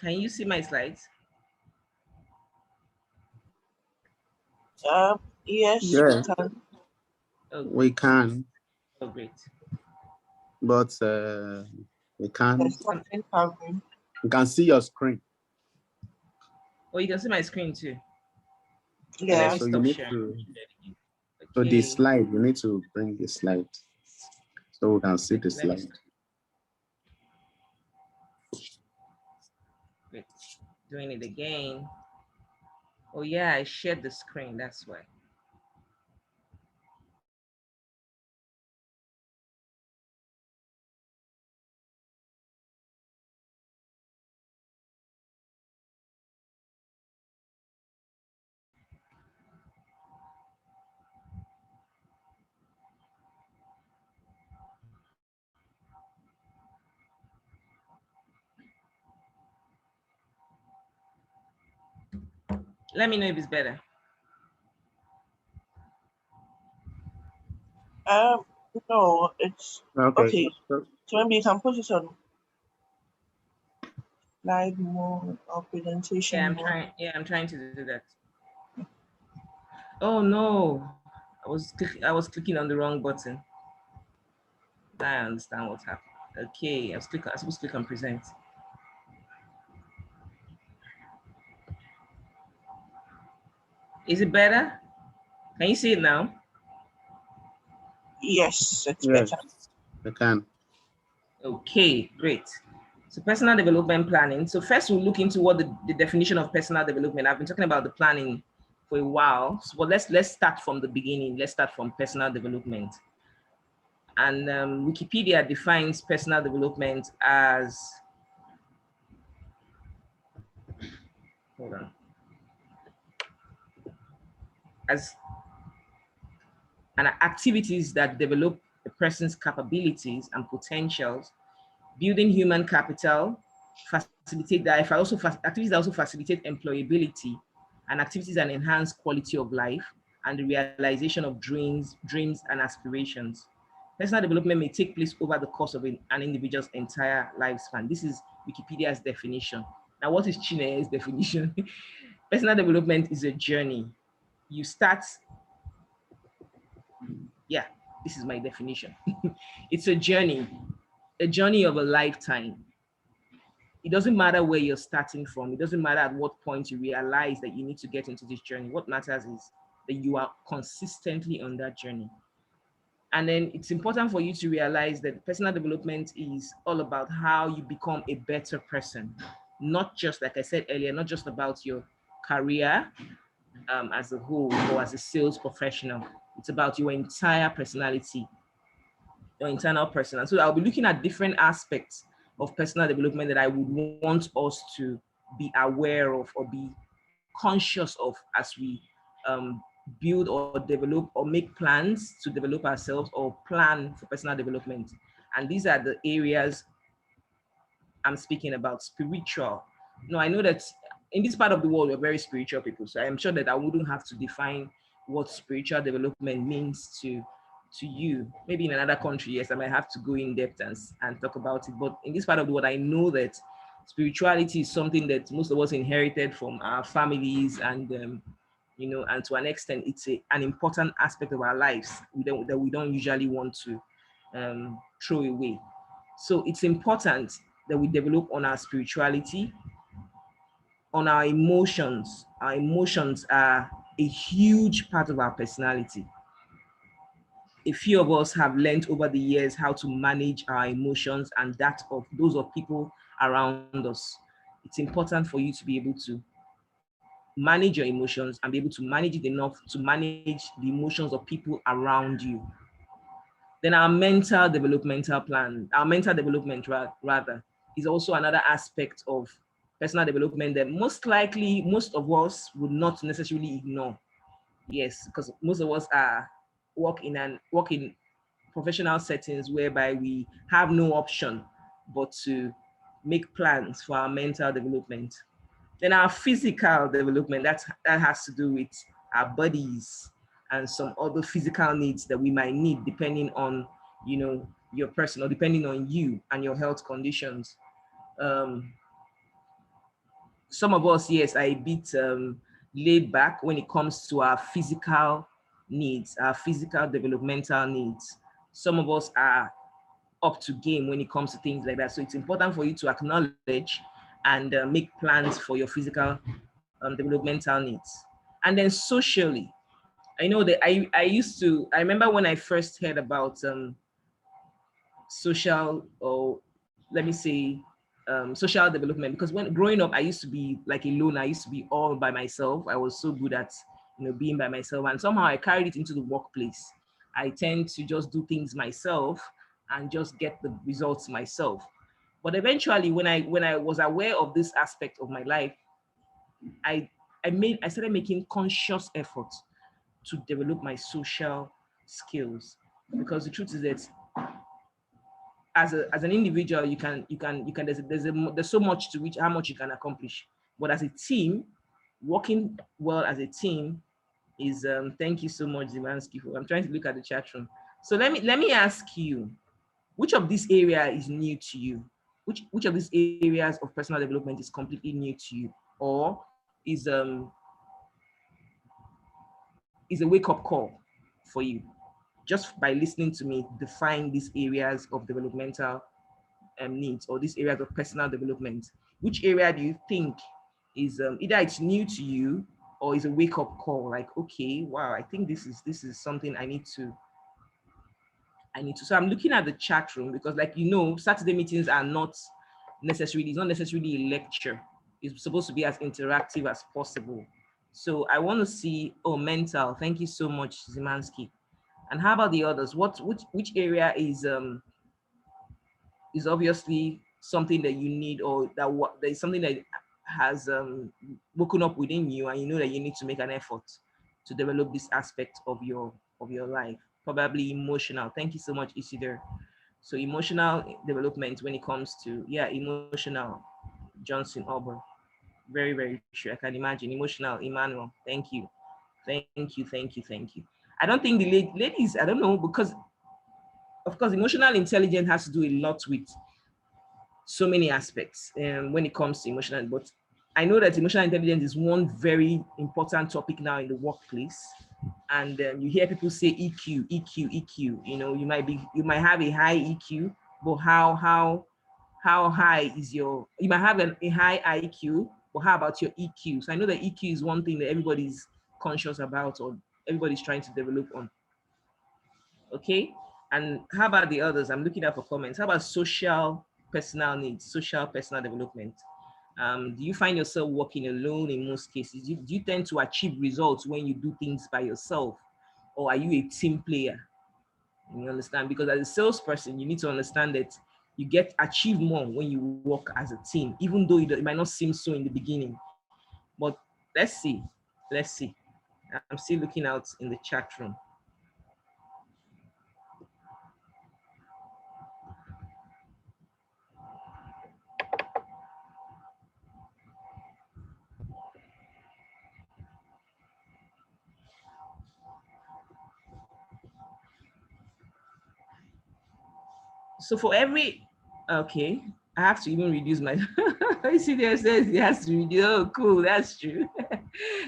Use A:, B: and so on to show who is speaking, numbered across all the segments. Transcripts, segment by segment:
A: Can you see my slides?
B: Yes,
C: Yeah,
B: we can.
A: Oh,
C: we can,
A: oh great.
C: but we can.
B: There's something happening.
C: You can see your screen.
A: Oh, you can see my screen too. Let
B: Yeah.
A: me
C: So you
A: stop
C: need
A: sharing.
C: to. So the
A: Okay,
C: slide, you need to bring the slide so we can see the
A: let me
C: slide.
A: stop. Wait, doing it again. Oh yeah, I shared the screen, that's why. Let me know if it's better.
B: No, it's
C: Okay.
B: okay. So maybe you can put it on slide mode or presentation mode.
A: I'm trying to do that. Oh no, I was clicking on the wrong button. Now I understand what's happened. Okay, I was supposed to click on present. Is it better? Can you see it now?
B: Yes, it's
C: Yes,
B: better.
C: we can.
A: Okay, great. So personal development planning. So first we'll look into what the definition of personal development. I've been talking about the planning for a while. So let's start from the beginning. Let's start from personal development. And Wikipedia defines personal development as, hold on, as an activities that develop a person's capabilities and potentials, building human capital, facilitate that. If I also activities that also facilitate employability, and activities that enhance quality of life and the realization of dreams and aspirations. Personal development may take place over the course of an individual's entire lifespan. This is Wikipedia's definition. Now, what is Chine's definition? Personal development is a journey. You start, yeah, this is my definition. It's a journey of a lifetime. It doesn't matter where you're starting from. It doesn't matter at what point you realize that you need to get into this journey. What matters is that you are consistently on that journey. And then it's important for you to realize that personal development is all about how you become a better person. Not just, like I said earlier, not just about your career as a whole or as a sales professional. It's about your entire personality, your internal person. And so I'll be looking at different aspects of personal development that I would want us to be aware of or be conscious of as we um, build or develop or make plans to develop ourselves or plan for personal development. And these are the areas I'm speaking about. Spiritual. No, I know that in this part of the world, we're very spiritual people. So I'm sure that I wouldn't have to define what spiritual development means to you. Maybe in another country, yes, I might have to go in depth and talk about it. But in this part of the world, I know that spirituality is something that most of us inherited from our families, and and to an extent, it's an important aspect of our lives that we don't usually want to throw away. So it's important that we develop on our spirituality, on our emotions. Our emotions are a huge part of our personality. A few of us have learned over the years how to manage our emotions and that of those of people around us. It's important for you to be able to manage your emotions and be able to manage it enough to manage the emotions of people around you. Then our mental developmental plan, our mental development rather, is also another aspect of personal development that most likely most of us would not necessarily ignore. Yes, because most of us are work in professional settings whereby we have no option but to make plans for our mental development. Then our physical development, that has to do with our bodies and some other physical needs that we might need depending on, your person, or depending on you and your health conditions. Um, some of us, yes, are a bit laid back when it comes to our physical needs, our physical developmental needs. Some of us are up to game when it comes to things like that. So it's important for you to acknowledge and make plans for your physical developmental needs. And then socially, I know that I remember when I first heard about social, or let me say social development, because when growing up I used to be like alone. I used to be all by myself. I was so good at being by myself, and somehow I carried it into the workplace. I tend to just do things myself and just get the results myself. But eventually when I was aware of this aspect of my life, i I started making conscious effort to develop my social skills, because the truth is that as an individual, you can there's so much to which how much you can accomplish. But as a team, working well as a team is thank you so much, Zimansky. I'm trying to look at the chat room. So let me ask you, which of this area is new to you? Which of these areas of personal development is completely new to you, or is a wake-up call for you? Just by listening to me define these areas of developmental needs, or these areas of personal development, which area do you think is either it's new to you or is a wake-up call, like, okay, wow, I think this is something I need to. So I'm looking at the chat room, because, like, Saturday meetings are not necessarily, it's not necessarily a lecture. It's supposed to be as interactive as possible. So I want to see, oh, mental, thank you so much, Zimansky. And how about the others? Which area is obviously something that you need, or that is something that has woken up within you, and you know that you need to make an effort to develop this aspect of your life? Probably emotional. Thank you so much, Isidore. So emotional development when it comes to, emotional, Johnson Auburn. Very, very true. I can imagine. Emotional, Emmanuel. Thank you. Thank you. I don't think the ladies, I don't know, because of course emotional intelligence has to do a lot with so many aspects when it comes to emotional. But I know that emotional intelligence is one very important topic now in the workplace. And you hear people say EQ, EQ, EQ. You might have a high EQ, but how high is you might have a high IQ, but how about your EQ? So I know that EQ is one thing that everybody's conscious about, or everybody's trying to develop on. Okay. And how about the others? I'm looking out for comments. How about social personal needs, social personal development? Do you find yourself working alone in most cases? Do you tend to achieve results when you do things by yourself, or are you a team player? You understand? Because as a salesperson, you need to understand that you get achieve more when you work as a team, even though it might not seem so in the beginning. But let's see. Let's see. I'm still looking out in the chat room. So for every, okay, I have to even reduce my, you see there says it has to reduce. Oh, cool, that's true.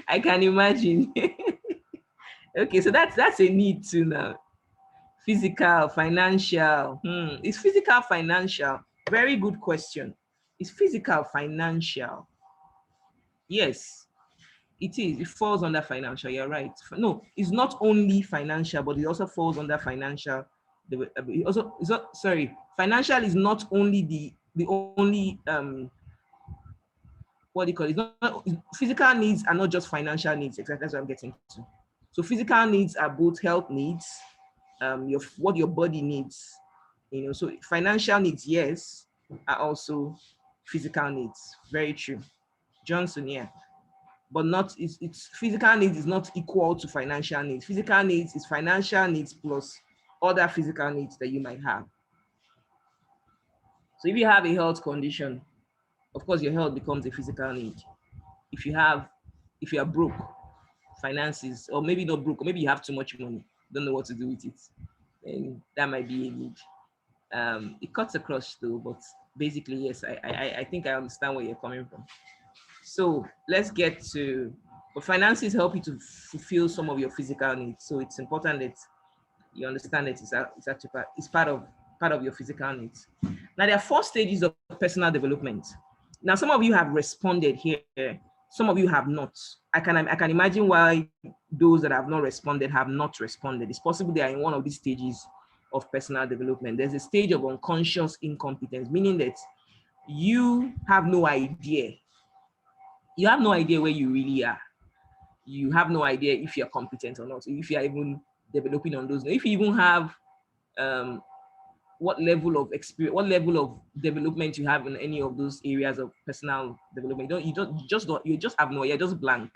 A: I can imagine. Okay, so that's a need too now. Physical, financial. Is physical financial? Very good question. Is physical financial? Yes, it is. It falls under financial. You're right. No, it's not only financial, but it also falls under financial. It also, it's not, sorry. Financial is not only the only what do you call it? It's not, physical needs are not just financial needs. Exactly, that's what I'm getting to. So physical needs are both health needs, what your body needs. So financial needs, yes, are also physical needs. Very true. Johnson, yeah. But not, it's physical needs is not equal to financial needs. Physical needs is financial needs plus other physical needs that you might have. So if you have a health condition, of course your health becomes a physical need. If you are broke, finances, or maybe not broke, or maybe you have too much money, don't know what to do with it, then that might be a need. It cuts across though, but basically, yes, I think I understand where you're coming from. So let's get to, but finances help you to fulfill some of your physical needs. So it's important that you understand that it's actually part of your physical needs. Now there are 4 stages of personal development. Now some of you have responded here, some of you have not. I can imagine why those that have not responded have not responded. It's possible they are in one of these stages of personal development. There's a stage of unconscious incompetence, meaning that you have no idea. You have no idea where you really are. You have no idea if you're competent or not, if you're even developing on those. If you even have what level of experience, what level of development you have in any of those areas of personal development. You just have no idea, just blank,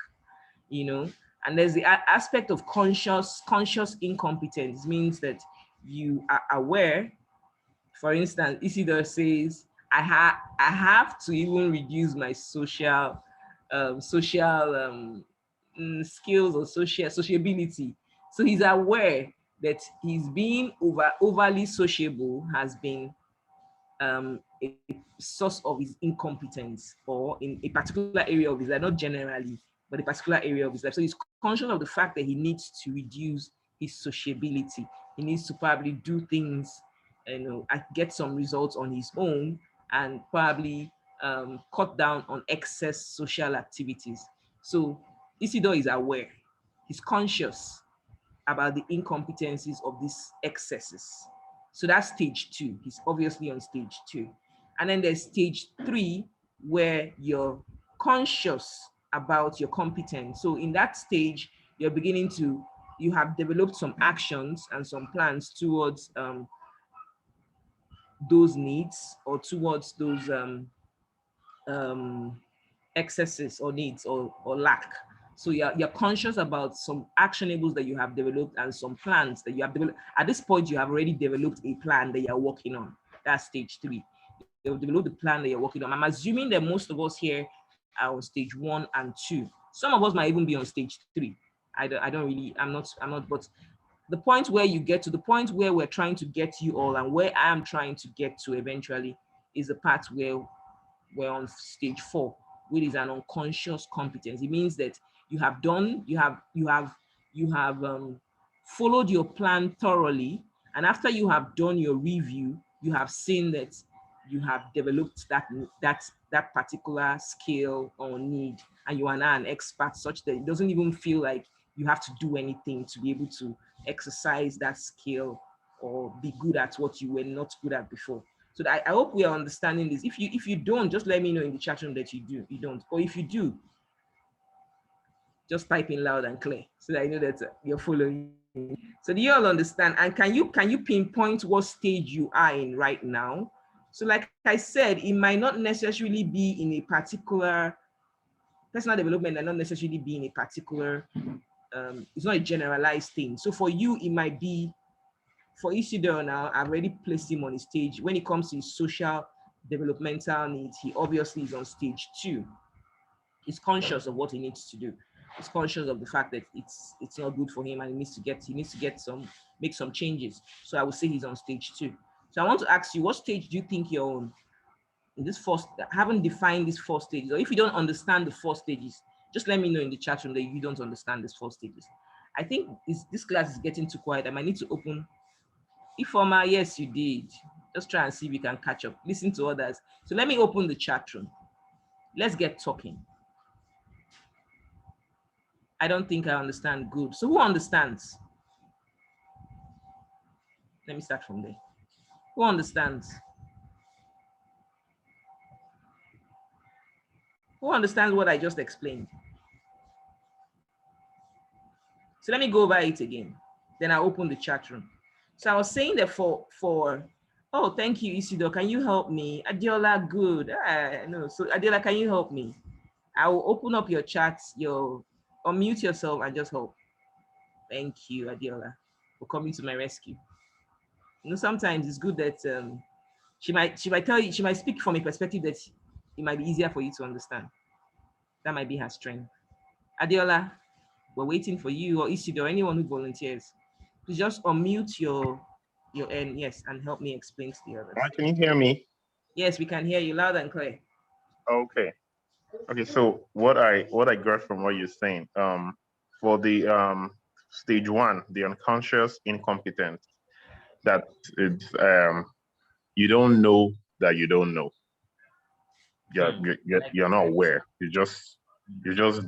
A: you know. And there's the aspect of conscious incompetence, means that you are aware. For instance, Isidore says, I have to even reduce my social skills or sociability. So he's aware that he's being overly sociable has been a source of his incompetence, or in a particular area of his life, not generally, but a particular area of his life. So he's conscious of the fact that he needs to reduce his sociability. He needs to probably do things, get some results on his own, and probably cut down on excess social activities. So Isidore is aware, he's conscious about the incompetencies of these excesses. So that's stage 2. He's obviously on stage 2. And then there's stage 3, where you're conscious about your competence. So in that stage, you have developed some actions and some plans towards those needs, or towards those excesses or needs, or lack. So you're conscious about some actionables that you have developed and some plans that you have developed. At this point, you have already developed a plan that you're working on. That's stage 3. You've developed the plan that you're working on. I'm assuming that most of us here are on stage 1 and 2. Some of us might even be on stage 3. I'm not, but the point where you get to, the point where we're trying to get you all, and where I am trying to get to eventually, is the part where we're on stage 4, which is an unconscious competence. It means that you have followed your plan thoroughly, and after you have done your review, you have seen that you have developed that particular skill or need, and you are now an expert, such that it doesn't even feel like you have to do anything to be able to exercise that skill or be good at what you were not good at before. So I hope we are understanding this. If you don't, just let me know in the chat room that you don't. Or if you do, just type in loud and clear so that I know that you're following. So do you all understand? And can you pinpoint what stage you are in right now? So like I said, it might not necessarily be in a particular personal development, and not necessarily be in a particular, it's not a generalized thing. So for you, it might be, for Isidore now, I've already placed him on his stage. When it comes to his social developmental needs, he obviously is on stage 2. He's conscious of what he needs to do. He's conscious of the fact that it's not good for him, and he needs to make some changes. So I would say he's on stage 2. So I want to ask you, what stage do you think you're on in this first? I haven't defined these 4 stages, or if you don't understand the 4 stages, just let me know in the chat room that you don't understand these 4 stages. I think this class is getting too quiet. I might need to open. Ifoma, yes, you did. Just try and see if you can catch up. Listen to others. So let me open the chat room. Let's get talking. I don't think I understand. Good. So who understands? Let me start from there. Who understands? Who understands what I just explained? So let me go over it again. Then I'll open the chat room. So I was saying that oh, thank you, Isidore. Can you help me? Adiola, good. No. So Adiola, can you help me? I will open up your chat, unmute yourself and just help. Thank you, Adiola, for coming to my rescue. Sometimes it's good that she might tell you, she might speak from a perspective that it might be easier for you to understand. That might be her strength. Adiola, we're waiting for you, or Isidore, anyone who volunteers. Please just unmute your end, yes, and help me explain to the others.
C: Can you hear me?
A: Yes, we can hear you loud and clear.
C: Okay.
D: Okay, so what I got from what you're saying, for the stage one, the unconscious incompetence, that it's you don't know that you don't know. You're not aware. You're just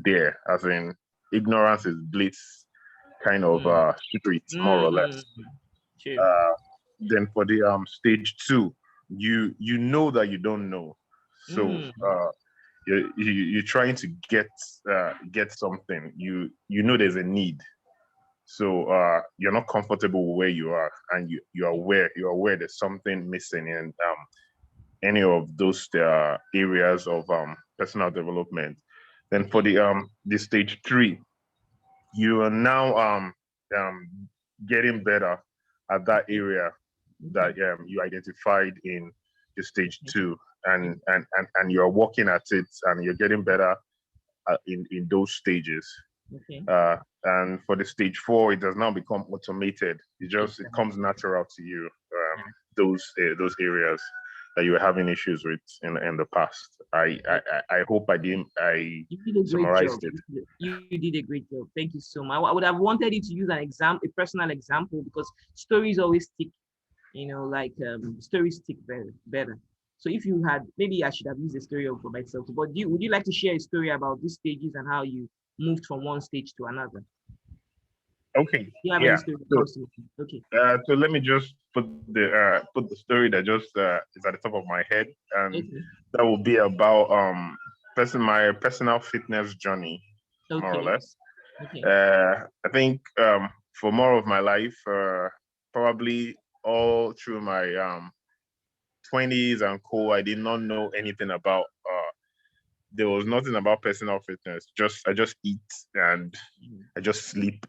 D: there, as in ignorance is bliss, kind of
A: Mm,
D: street, more or
A: mm,
D: less.
A: true.
D: Uh, then for the stage two, you know that you don't know, so
A: Mm,
D: you're trying to get something. You know there's a need, so you're not comfortable where you are, and you're aware there's something missing in any of those areas of personal development. Then for
A: okay.
D: the stage three, you are now um getting better at that
A: Okay.
D: area that
A: Okay.
D: you identified in the stage
A: Okay.
D: two, and you're working at it, and you're getting better in those stages.
A: Okay.
D: And for the stage four, it does now become automated. It
A: Exactly.
D: comes natural to you.
A: Yeah.
D: Those areas that you were having issues with in the past. I hope I
A: You did a great job.
D: summarized it.
A: You did a great job. Thank you so much. I would have wanted you to use an example, a personal example, because stories always stick. Like stories stick better. So if you had, maybe I should have used a story for myself. But would you like to share a story about these stages and how you moved from one stage to another? Do
D: Okay,
A: you have any
D: yeah.
A: story that
D: So
A: comes to mind? Okay.
D: so let me just put the story that just is at the top of my head, and
A: Okay.
D: that will be about my personal fitness journey, more or
A: Okay.
D: less.
A: Okay.
D: I think for more of my life, probably all through my 20s and co, I did not know anything about. There was nothing about personal fitness. I just eat, and I just sleep,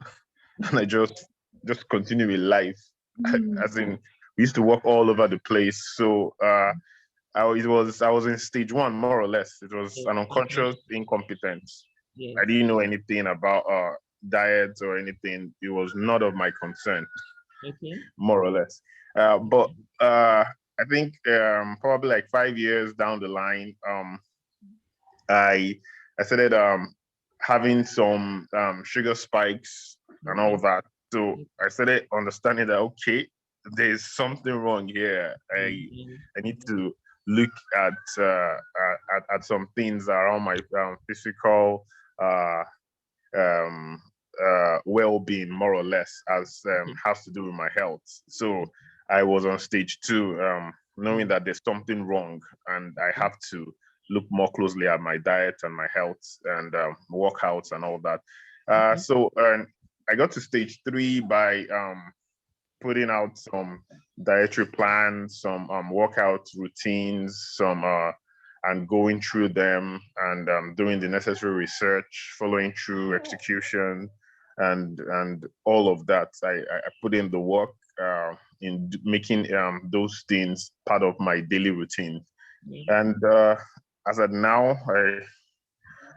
D: and I just continue with life.
A: Mm.
D: As in, we used to walk all over the place. So I was in stage one, more or less. It was
A: Okay.
D: an unconscious incompetence. I
A: Yes.
D: didn't know anything about diets or anything. It was not of my concern,
A: Okay.
D: more or less. But I think probably like 5 years down the line, I I started having some sugar spikes and all
A: Okay.
D: that. So
A: Okay.
D: I started understanding that, okay, there's something wrong here.
A: Okay.
D: I need to look at some things around my physical uh, um, well-being, more or less, as
A: Okay.
D: has to do with my health. So I was on stage two, knowing
A: Mm.
D: that there's something wrong, and I have to look more closely at my diet and my health, and workouts and all that.
A: Okay.
D: So I got to stage three by putting out some dietary plans, some workout routines, some and going through them, and doing the necessary research, following through execution, and all of that. I put in the work in making those things part of my daily routine.
A: Yeah.
D: And as at now, I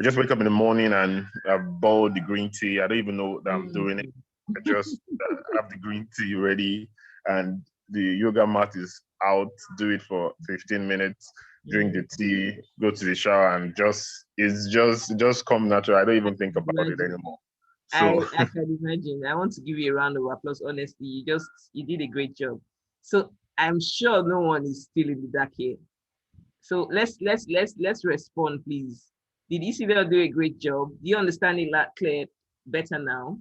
D: just wake up in the morning and I boil the green tea. I don't even know that I'm doing it.
A: Mm.
D: I just have the green tea ready, and the yoga mat is out. Do it for 15 minutes. Drink the
A: Mm.
D: tea, go to the shower, and just come natural. I don't
A: I
D: even think
A: can
D: about it
A: imagine.
D: anymore.
A: I
D: So
A: I can imagine. I want to give you a round of applause. Honestly, you did a great job. So I'm sure no one is still in the dark here. So let's respond, please. Did Isidore do a great job? Do you understand it like clear better now?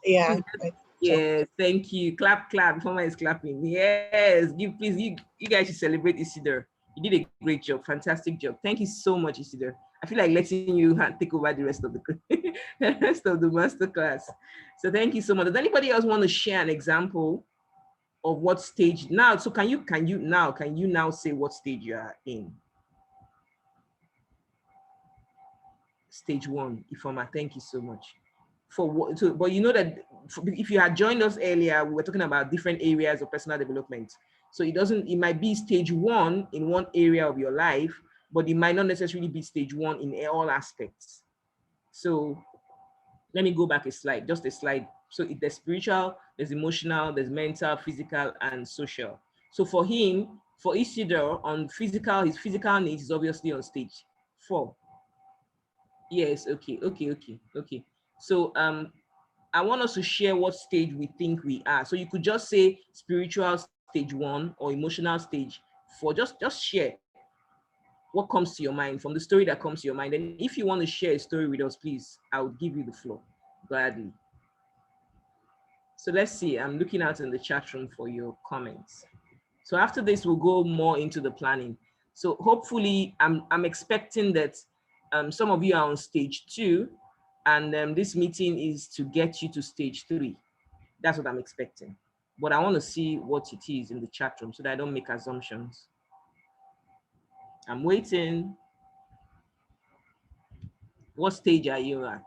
B: Yeah,
A: Please,
B: I, so
A: yeah, thank you. Clap, clap. Someone is clapping. Yes, you guys should celebrate Isidore. You did a great job, fantastic job. Thank you so much, Isidore. I feel like letting you take over the rest of the the rest of the master class. So thank you so much. Does anybody else want to share an example of what stage now? So can you now say what stage you are in? Stage one, Ifoma. Thank you so much. For what? So, but you know that if you had joined us earlier, we were talking about different areas of personal development. So it doesn't. It might be stage one in one area of your life, but it might not necessarily be stage one in all aspects. So let me go back a slide, just a slide. So there's spiritual, there's emotional, there's mental, physical, and social. So for him, For Isidore, on physical, his physical needs is obviously on stage 4. Yes, okay. So I want us to share what stage we think we are. So you could just say spiritual stage 1 or emotional stage 4. Just share what comes to your mind from the story that comes to your mind. And if you want to share a story with us, please, I would give you the floor gladly. So let's see. I'm looking out in the chat room for your comments. So after this, we'll go more into the planning. So hopefully, I'm expecting that some of you are on stage 2, and this meeting is to get you to stage 3. That's what I'm expecting. But I want to see what it is in the chat room so that I don't make assumptions. I'm waiting. What stage are you at?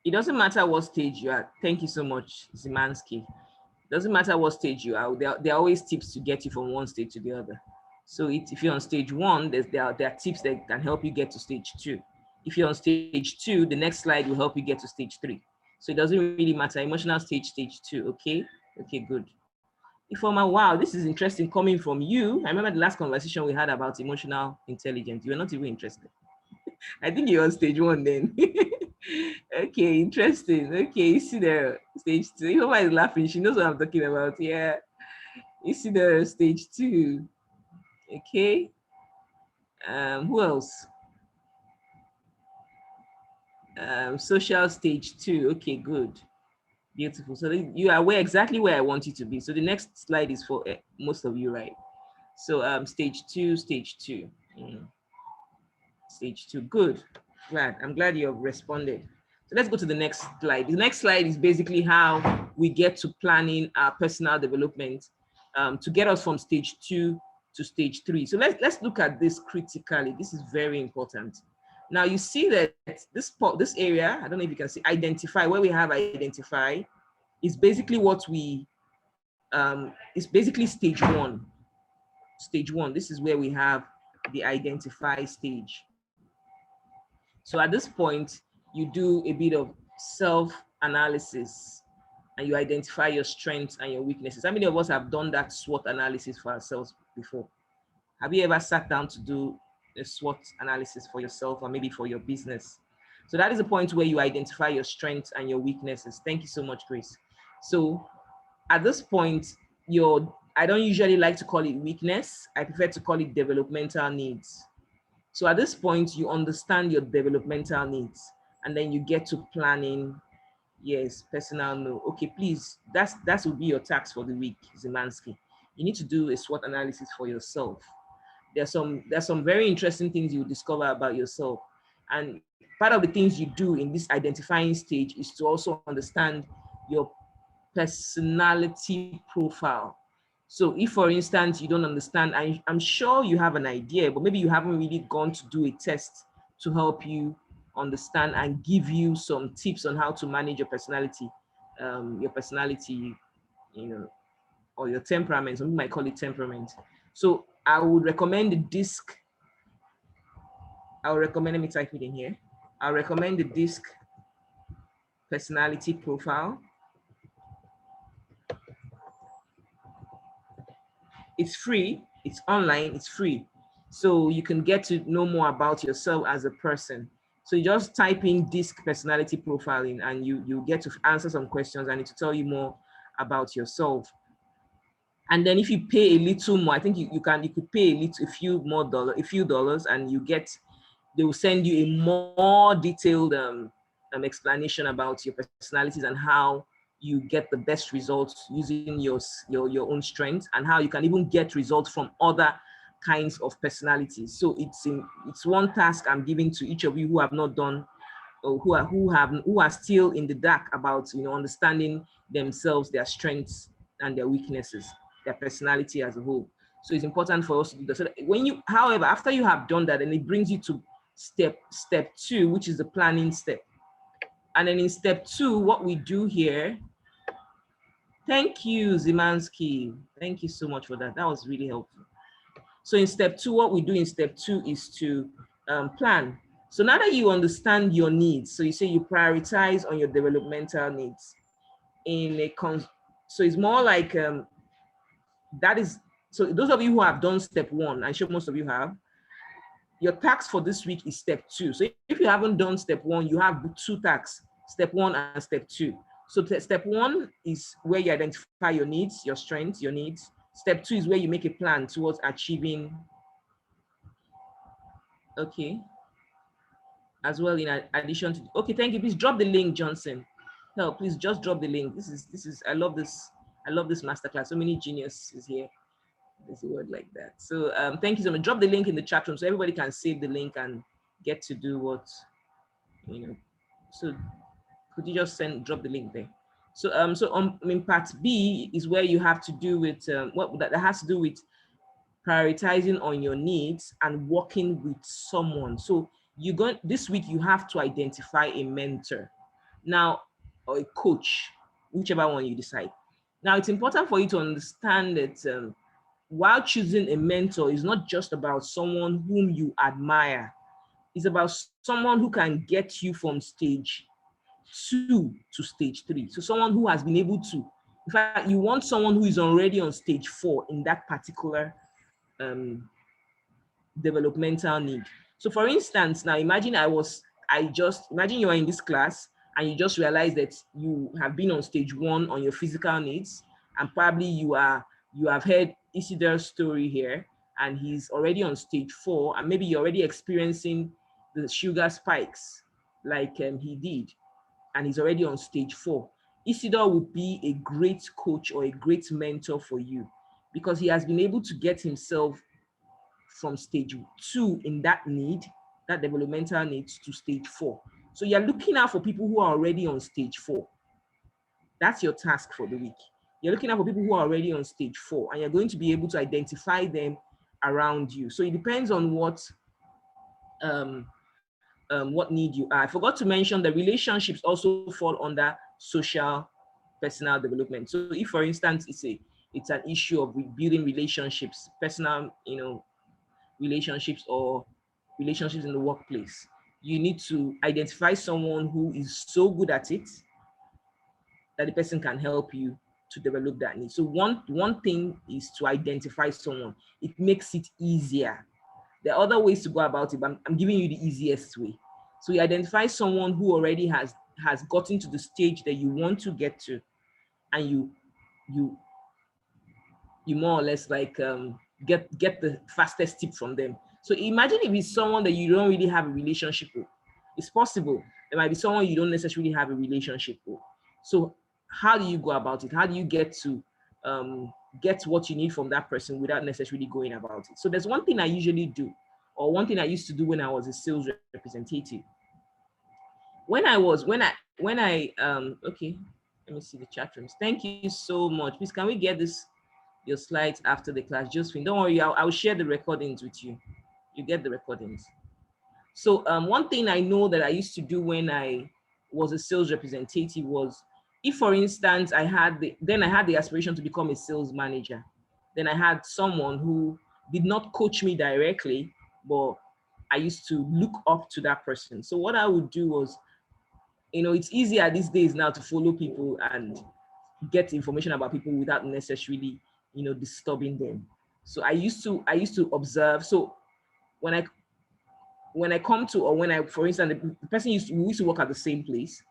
A: It doesn't matter what stage you are. Thank you so much, Zimansky. Doesn't matter what stage you are. There are always tips to get you from one stage to the other. So if you're on stage 1, there are tips that can help you get to stage 2. If you're on stage 2, the next slide will help you get to stage 3. So it doesn't really matter. Emotional stage 2. Okay. Okay, good. Ifoma, wow, this is interesting coming from you. I remember the last conversation we had about emotional intelligence. You were not even interested. I think you're on stage 1 then. Okay, interesting. Okay, you see the stage 2. Ifoma is laughing. She knows what I'm talking about. Yeah. You see the stage 2. Okay. Who else? Social stage 2. Okay, good. Beautiful. So you are where exactly where I want you to be. So the next slide is for most of you, right? So stage 2. Stage 2. Good. I'm glad you have responded. So let's go to the next slide. The next slide is basically how we get to planning our personal development to get us from stage 2 to stage 3. So let's look at this critically. This is very important. Now you see that this area, I don't know if you can see, identify, where we have identify, is basically what we, it's basically stage 1. Stage 1, this is where we have the identify stage. So at this point, you do a bit of self-analysis and you identify your strengths and your weaknesses. How many of us have done that SWOT analysis for ourselves before? Have you ever sat down to do a SWOT analysis for yourself or maybe for your business? So that is the point where you identify your strengths and your weaknesses. Thank you so much, Grace. So at this point, I don't usually like to call it weakness. I prefer to call it developmental needs. So at this point, you understand your developmental needs and then you get to planning. Yes, personal no. Okay, please, that will be your task for the week, Zimansky. You need to do a SWOT analysis for yourself. There's some very interesting things you discover about yourself. And part of the things you do in this identifying stage is to also understand your personality profile. So if, for instance, you don't understand, I'm sure you have an idea, but maybe you haven't really gone to do a test to help you understand and give you some tips on how to manage your personality, you know, or your temperament. Some people might call it temperament. So I would recommend the DISC. Let me type it in here. I'll recommend the DISC personality profile. It's free, it's online, it's free. So you can get to know more about yourself as a person. So you just type in DISC personality profiling and you get to answer some questions and it will tell you more about yourself. And then if you pay a little more, I think you could pay a few dollars and they will send you a more detailed explanation about your personalities and how you get the best results using your own strengths and how you can even get results from other kinds of personalities. So it's one task I'm giving to each of you who have not done or who are still in the dark about understanding themselves, their strengths and their weaknesses, their personality as a whole. So it's important for us to do that. So that however, after you have done that, and it brings you to step 2, which is the planning step. And then in step 2, what we do here, thank you, Zimansky. Thank you so much for that. That was really helpful. So in step 2, what we do in step 2 is to plan. So now that you understand your needs, so you say you prioritize on your developmental needs in a so it's more like that is, so those of you who have done step one, I'm sure most of you have, your task for this week is step two. So if you haven't done step one, you have two tasks, step one and step two. So step one is where you identify your needs, your strengths, your needs. Step two is where you make a plan towards achieving, okay, as well in addition to, okay, thank you. Please drop the link, Johnson. No, please just drop the link. This is, I love this masterclass. So many geniuses here. There's a word like that. So thank you so much. Drop the link in the chat room so everybody can save the link and get to do what, you know. So could you just drop the link there? So in part B is where you have to do with what that has to do with prioritizing on your needs and working with someone. So this week you have to identify a mentor now, or a coach, whichever one you decide. Now it's important for you to understand that while choosing a mentor is not just about someone whom you admire, it's about someone who can get you from stage 2 to stage 3. So someone who has been able to, in fact, you want someone who is already on stage 4 in that particular developmental need. So for instance, now imagine imagine you are in this class and you just realize that you have been on stage 1 on your physical needs, and probably you have heard Isidore's story here, and he's already on stage 4, and maybe you're already experiencing the sugar spikes like he did, and he's already on stage 4. Isidore would be a great coach or a great mentor for you because he has been able to get himself from stage 2 in that need, that developmental needs, to stage 4. So you're looking out for people who are already on stage 4. That's your task for the week. You're looking out for people who are already on stage 4, and you're going to be able to identify them around you. So it depends on what need you are. I forgot to mention that relationships also fall under social personal development. So if, for instance, it's an issue of building relationships, personal, relationships or relationships in the workplace, you need to identify someone who is so good at it that the person can help you to develop that need. So one thing is to identify someone. It makes it easier. There are other ways to go about it, but I'm giving you the easiest way. So you identify someone who already has gotten to the stage that you want to get to, and you more or less like get the fastest tip from them. So imagine if it's someone that you don't really have a relationship with. It's possible. There might be someone you don't necessarily have a relationship with. So how do you go about it? How do you get to get what you need from that person without necessarily going about it? So there's one thing I usually do, or one thing I used to do when I was a sales representative. Okay, let me see the chat rooms. Thank you so much. Please, can we get your slides after the class? Josephine, don't worry, I'll share the recordings with you. You get the recordings. So one thing I know that I used to do when I was a sales representative was, if for instance, I had the aspiration to become a sales manager. Then I had someone who did not coach me directly, but I used to look up to that person. So what I would do was, it's easier these days now to follow people and get information about people without necessarily, disturbing them. So I used to observe. So when I come to, or when I, for instance, the person we used to work at the same place.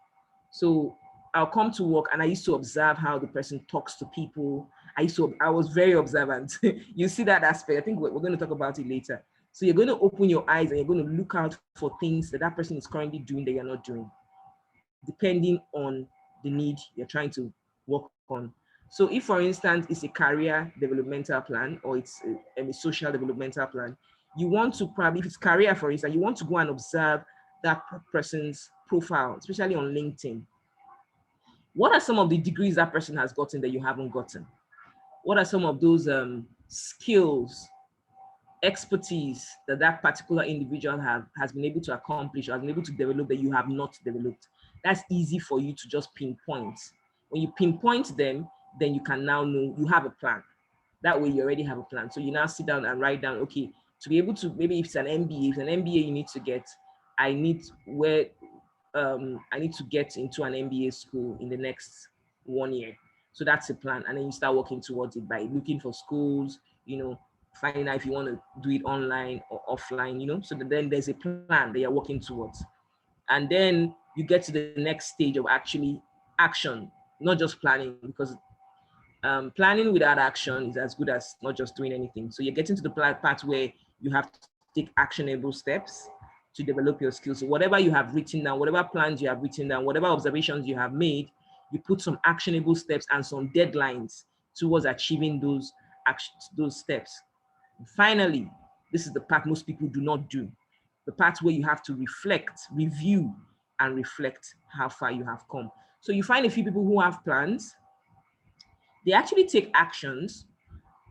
A: So I'll come to work and I used to observe how the person talks to people. I was very observant. You see that aspect. I think we're going to talk about it later. So you're going to open your eyes and you're going to look out for things that person is currently doing that you're not doing, depending on the need you're trying to work on. So if, for instance, it's a career developmental plan, or it's a social developmental plan, you want to probably, if it's career, for instance, you want to go and observe that person's profile, especially on LinkedIn. What are some of the degrees that person has gotten that you haven't gotten? What are some of those skills, expertise that particular individual has been able to accomplish or has been able to develop that you have not developed? That's easy for you to just pinpoint. When you pinpoint them, then you can now know you have a plan. That way you already have a plan. So you now sit down and write down, okay, to be able to, maybe if it's an MBA, you need to get I need I need to get into an MBA school in the next 1 year. So that's a plan. And then you start working towards it by looking for schools, finding out if you want to do it online or offline, so that then there's a plan that you're working towards. And then you get to the next stage of actually action, not just planning, because planning without action is as good as not just doing anything. So you're getting to the part where you have to take actionable steps to develop your skills. So whatever you have written down, whatever plans you have written down, whatever observations you have made, you put some actionable steps and some deadlines towards achieving those steps. Finally, this is the part most people do not do. The part where you have to reflect, review, and reflect how far you have come. So you find a few people who have plans, they actually take actions,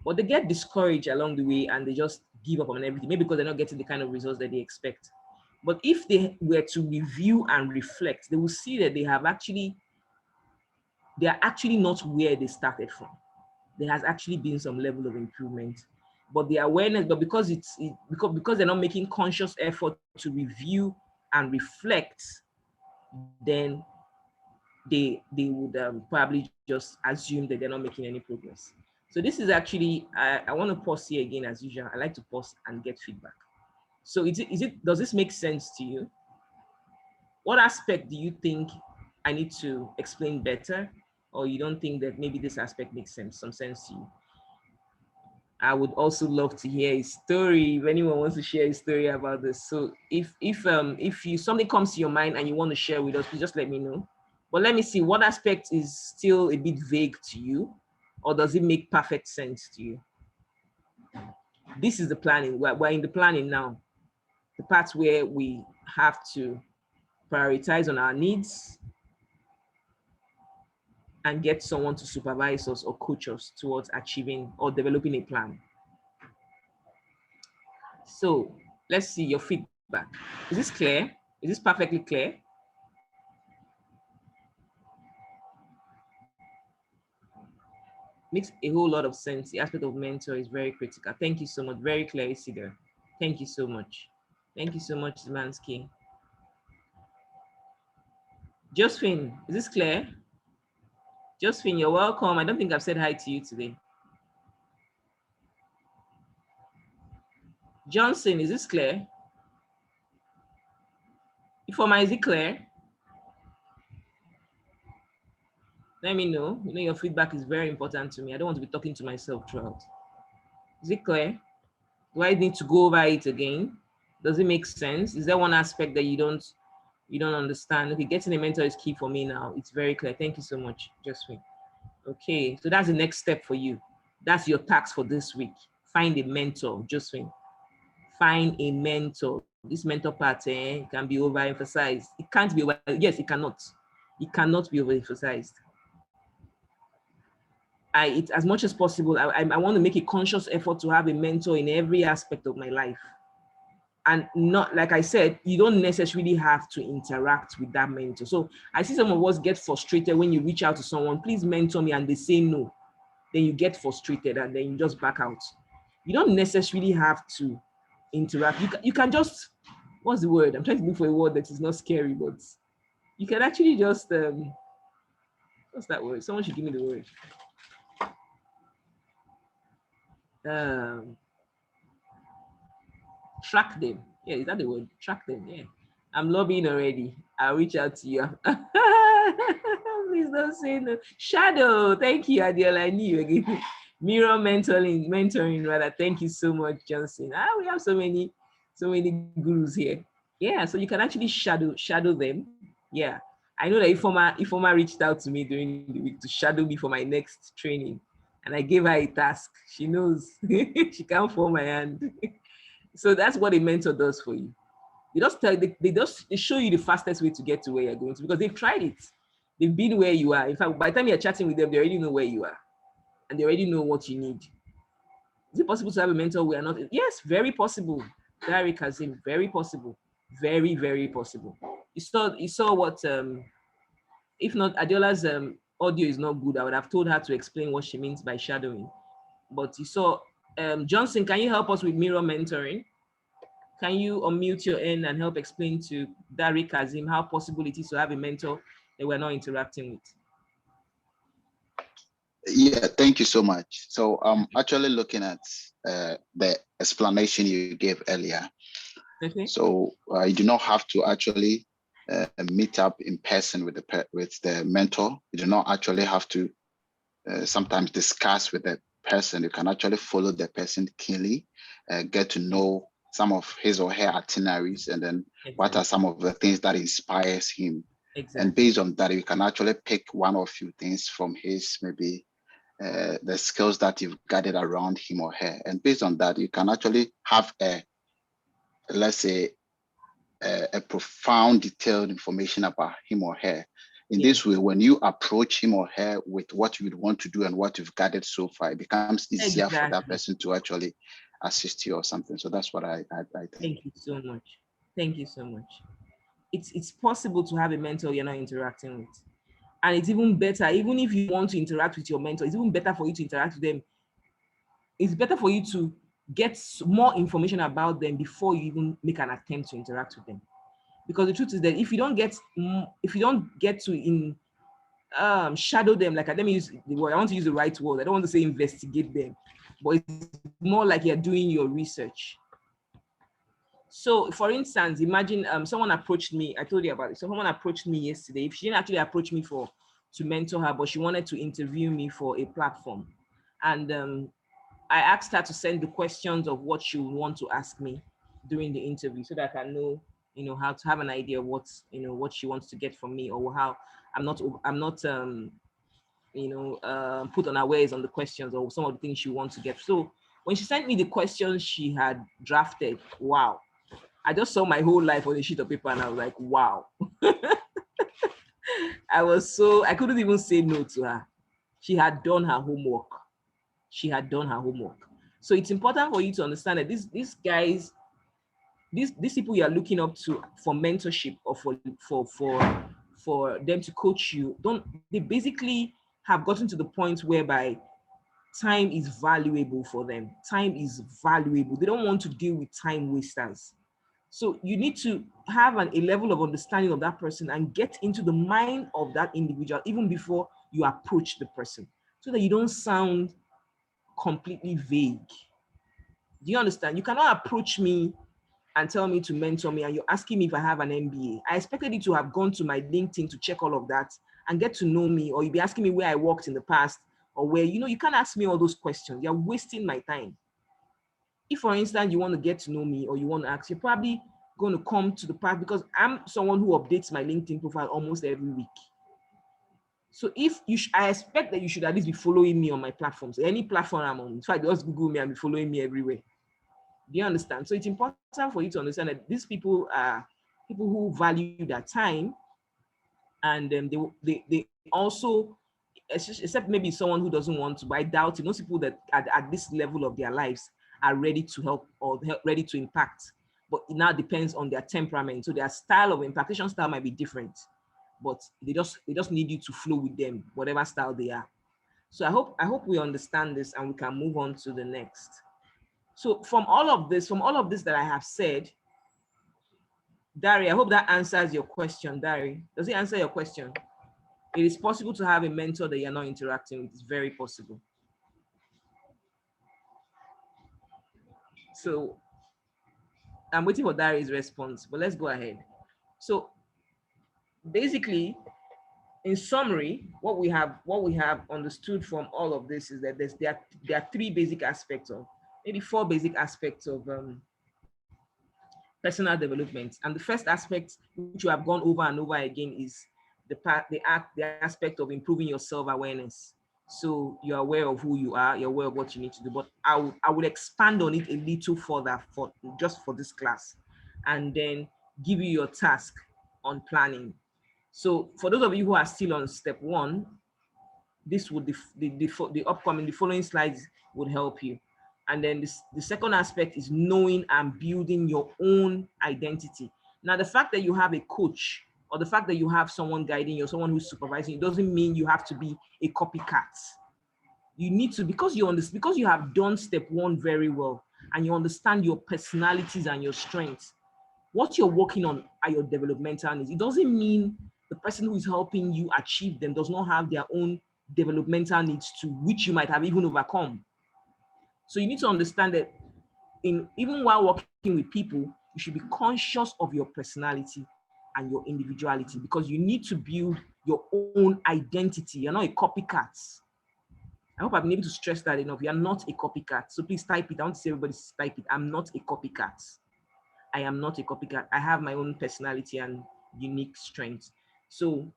A: but they get discouraged along the way and they just give up on everything, maybe because they're not getting the kind of results that they expect. But if they were to review and reflect, they will see that they are actually not where they started from. There has actually been some level of improvement, but the awareness, but because because they're not making conscious effort to review and reflect, then they would probably just assume that they're not making any progress. So this is actually, I want to pause here again as usual. I like to pause and get feedback. So does this make sense to you? What aspect do you think I need to explain better? Or you don't think that maybe this aspect makes some sense to you? I would also love to hear a story if anyone wants to share a story about this. So if something comes to your mind and you want to share with us, please just let me know. But let me see, what aspect is still a bit vague to you, or does it make perfect sense to you? This is the planning. We're in the planning now. The part where we have to prioritize on our needs and get someone to supervise us or coach us towards achieving or developing a plan. So let's see your feedback. Is this clear? Is this perfectly clear? Makes a whole lot of sense. The aspect of mentor is very critical. Thank you so much. Very clear, Isidore. Thank you so much. Thank you so much, Zemansky. Josephine, is this clear? Josephine, you're welcome. I don't think I've said hi to you today. Johnson, is this clear? Ifoma, is it clear? Let me know. You know, your feedback is very important to me. I don't want to be talking to myself throughout. Is it clear? Do I need to go over it again? Does it make sense? Is there one aspect that you don't understand? Okay, getting a mentor is key for me now. It's very clear. Thank you so much, Josephine. Okay, so that's the next step for you. That's your task for this week. Find a mentor, Josephine. Find a mentor. This mentor part can be overemphasized. It can't be yes, it cannot. It cannot be overemphasized. As much as possible, I want to make a conscious effort to have a mentor in every aspect of my life. And not, like I said, you don't necessarily have to interact with that mentor. So I see some of us get frustrated when you reach out to someone, please mentor me, and they say no. Then you get frustrated and then you just back out. You don't necessarily have to interact. You can just, what's the word? I'm trying to look for a word that is not scary, but you can actually just, what's that word? Someone should give me the word. Track them. Yeah, is that the word? Track them. Yeah. I'm lobbying already. I'll reach out to you. Please don't say no. Shadow. Thank you, Adiola. I knew you again. Mirror mentoring rather. Thank you so much, Johnson. We have so many gurus here. Yeah, so you can actually shadow them. Yeah. I know that Ifoma reached out to me during the week to shadow me for my next training. And I gave her a task. She knows. She can't fall my hand. So that's what a mentor does for you. They show you the fastest way to get to where you're going to, because they've tried it. They've been where you are. In fact, by the time you're chatting with them, they already know where you are and they already know what you need. Is it possible to have a mentor we are not? Yes, very possible. Derek has said very possible. Very, very possible. You saw what, if not, Adiola's audio is not good. I would have told her to explain what she means by shadowing. But you saw, Johnson, can you help us with mirror mentoring? Can you unmute your end and help explain to Dari Kazim how possible it is to have a mentor that we're not interacting with?
C: Yeah, thank you so much. So I'm actually looking at the explanation you gave earlier.
A: Okay.
C: So you do not have to actually meet up in person with the mentor. You do not actually have to sometimes discuss with the person. You can actually follow the person keenly, get to know some of his or her itineraries, and then what are some of the things that inspires him.
A: Exactly.
C: And based on that, you can actually pick one or few things from his, maybe the skills that you've gathered around him or her. And based on that, you can actually have let's say, a profound, detailed information about him or her. In this way, when you approach him or her with what you would want to do and what you've gathered so far, it becomes easier for that person to actually assist you or something. So that's what I think.
A: Thank you so much. Thank you so much. It's possible to have a mentor you're not interacting with. And it's even better, even if you want to interact with your mentor, it's even better for you to interact with them. It's better for you to get more information about them before you even make an attempt to interact with them. Because the truth is that if you don't get to shadow them, like, let me use the word, I want to use the right word. I don't want to say investigate them, but it's more like you're doing your research. So for instance, imagine someone approached me. I told you about it. So someone approached me yesterday. If she didn't actually approach me to mentor her, but she wanted to interview me for a platform. And I asked her to send the questions of what she would want to ask me during the interview so that I can know, how to have an idea of what she wants to get from me, or how I'm not put unawares on the questions or some of the things she wants to get. So when she sent me the questions she had drafted, wow, I just saw my whole life on a sheet of paper and I was like, wow. I couldn't even say no to her. She had done her homework. So it's important for you to understand that these guys, these people you are looking up to for mentorship or for them to coach you, they basically have gotten to the point whereby time is valuable for them. Time is valuable. They don't want to deal with time wasters. So you need to have a level of understanding of that person and get into the mind of that individual even before you approach the person, so that you don't sound completely vague. Do you understand? You cannot approach me and tell me to mentor me and you're asking me if I have an MBA. I expected you to have gone to my LinkedIn to check all of that and get to know me, or you'd be asking me where I worked in the past, or where, you can't ask me all those questions. You're wasting my time. If, for instance, you want to get to know me or you want to ask, you're probably going to come to the part, because I'm someone who updates my LinkedIn profile almost every week. So if I expect that you should at least be following me on my platforms, any platform I'm on. In fact, just Google me and be following me everywhere. Do you understand? So it's important for you to understand that these people are people who value their time, and they also, except maybe someone who doesn't want to, but I doubt it. Most people that at this level of their lives are ready to help or ready to impact, but it now depends on their temperament. So their style of impactation style might be different, but they just need you to flow with them, whatever style they are. So I hope we understand this and we can move on to the next. So from all of this that I have said, Dari, I hope that answers your question. Dari, does it answer your question? It is possible to have a mentor that you're not interacting with. It's very possible. So I'm waiting for Dari's response, but let's go ahead. So basically, in summary, what we have understood from all of this is that there are three basic aspects, of maybe four basic aspects of personal development. And the first aspect, which you have gone over and over again, is the aspect of improving your self-awareness. So you're aware of who you are, you're aware of what you need to do. But I would expand on it a little further for this class, and then give you your task on planning. So for those of you who are still on step one, this would the following slides would help you. And then the second aspect is knowing and building your own identity. Now, the fact that you have a coach or the fact that you have someone guiding you, someone who's supervising you, doesn't mean you have to be a copycat. You need to, because you have done step one very well, and you understand your personalities and your strengths, what you're working on are your developmental needs. It doesn't mean the person who is helping you achieve them does not have their own developmental needs too, which you might have even overcome. So you need to understand that even while working with people, you should be conscious of your personality and your individuality, because you need to build your own identity. You're not a copycat. I hope I've been able to stress that enough. You're not a copycat. So please type it. I want to see everybody type it. I'm not a copycat. I am not a copycat. I have my own personality and unique strengths. So,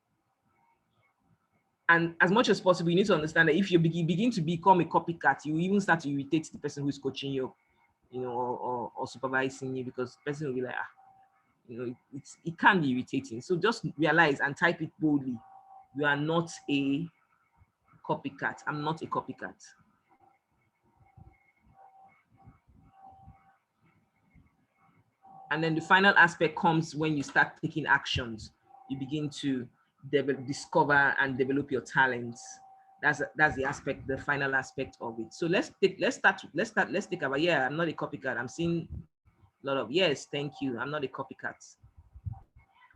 A: and as much as possible, you need to understand that if you begin to become a copycat, you even start to irritate the person who is coaching you, or supervising you, because the person will be like, it can be irritating. So just realize and type it boldly. You are not a copycat. I'm not a copycat. And then the final aspect comes when you start taking actions. You begin to discover and develop your talents. That's the aspect, the final aspect of it. So let's take about, yeah, I'm not a copycat. I'm seeing a lot of, yes, thank you. I'm not a copycat.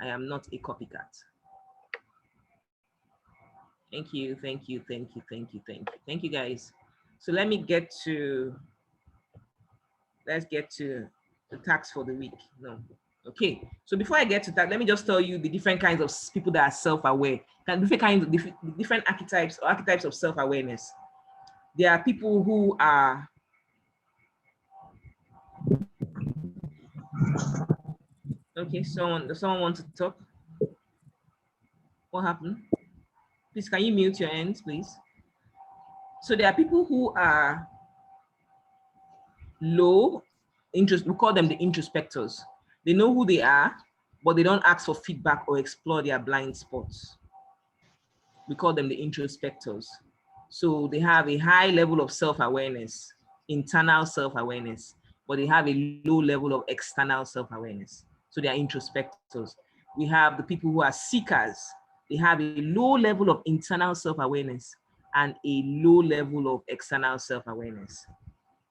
A: I am not a copycat. Thank you, thank you, thank you, thank you, thank you. Thank you, guys. So let's get to the task for the week. No. Okay, so before I get to that, let me just tell you the different kinds of people that are self-aware, different archetypes of self-awareness. There are people who are okay. Someone wants to talk. What happened? Please, can you mute your ends, please? So there are people who are low interest. We call them the introspectors. They know who they are, but they don't ask for feedback or explore their blind spots. We call them the introspectors. So they have a high level of self-awareness, internal self-awareness, but they have a low level of external self-awareness. So they are introspectors. We have the people who are seekers. They have a low level of internal self-awareness and a low level of external self-awareness.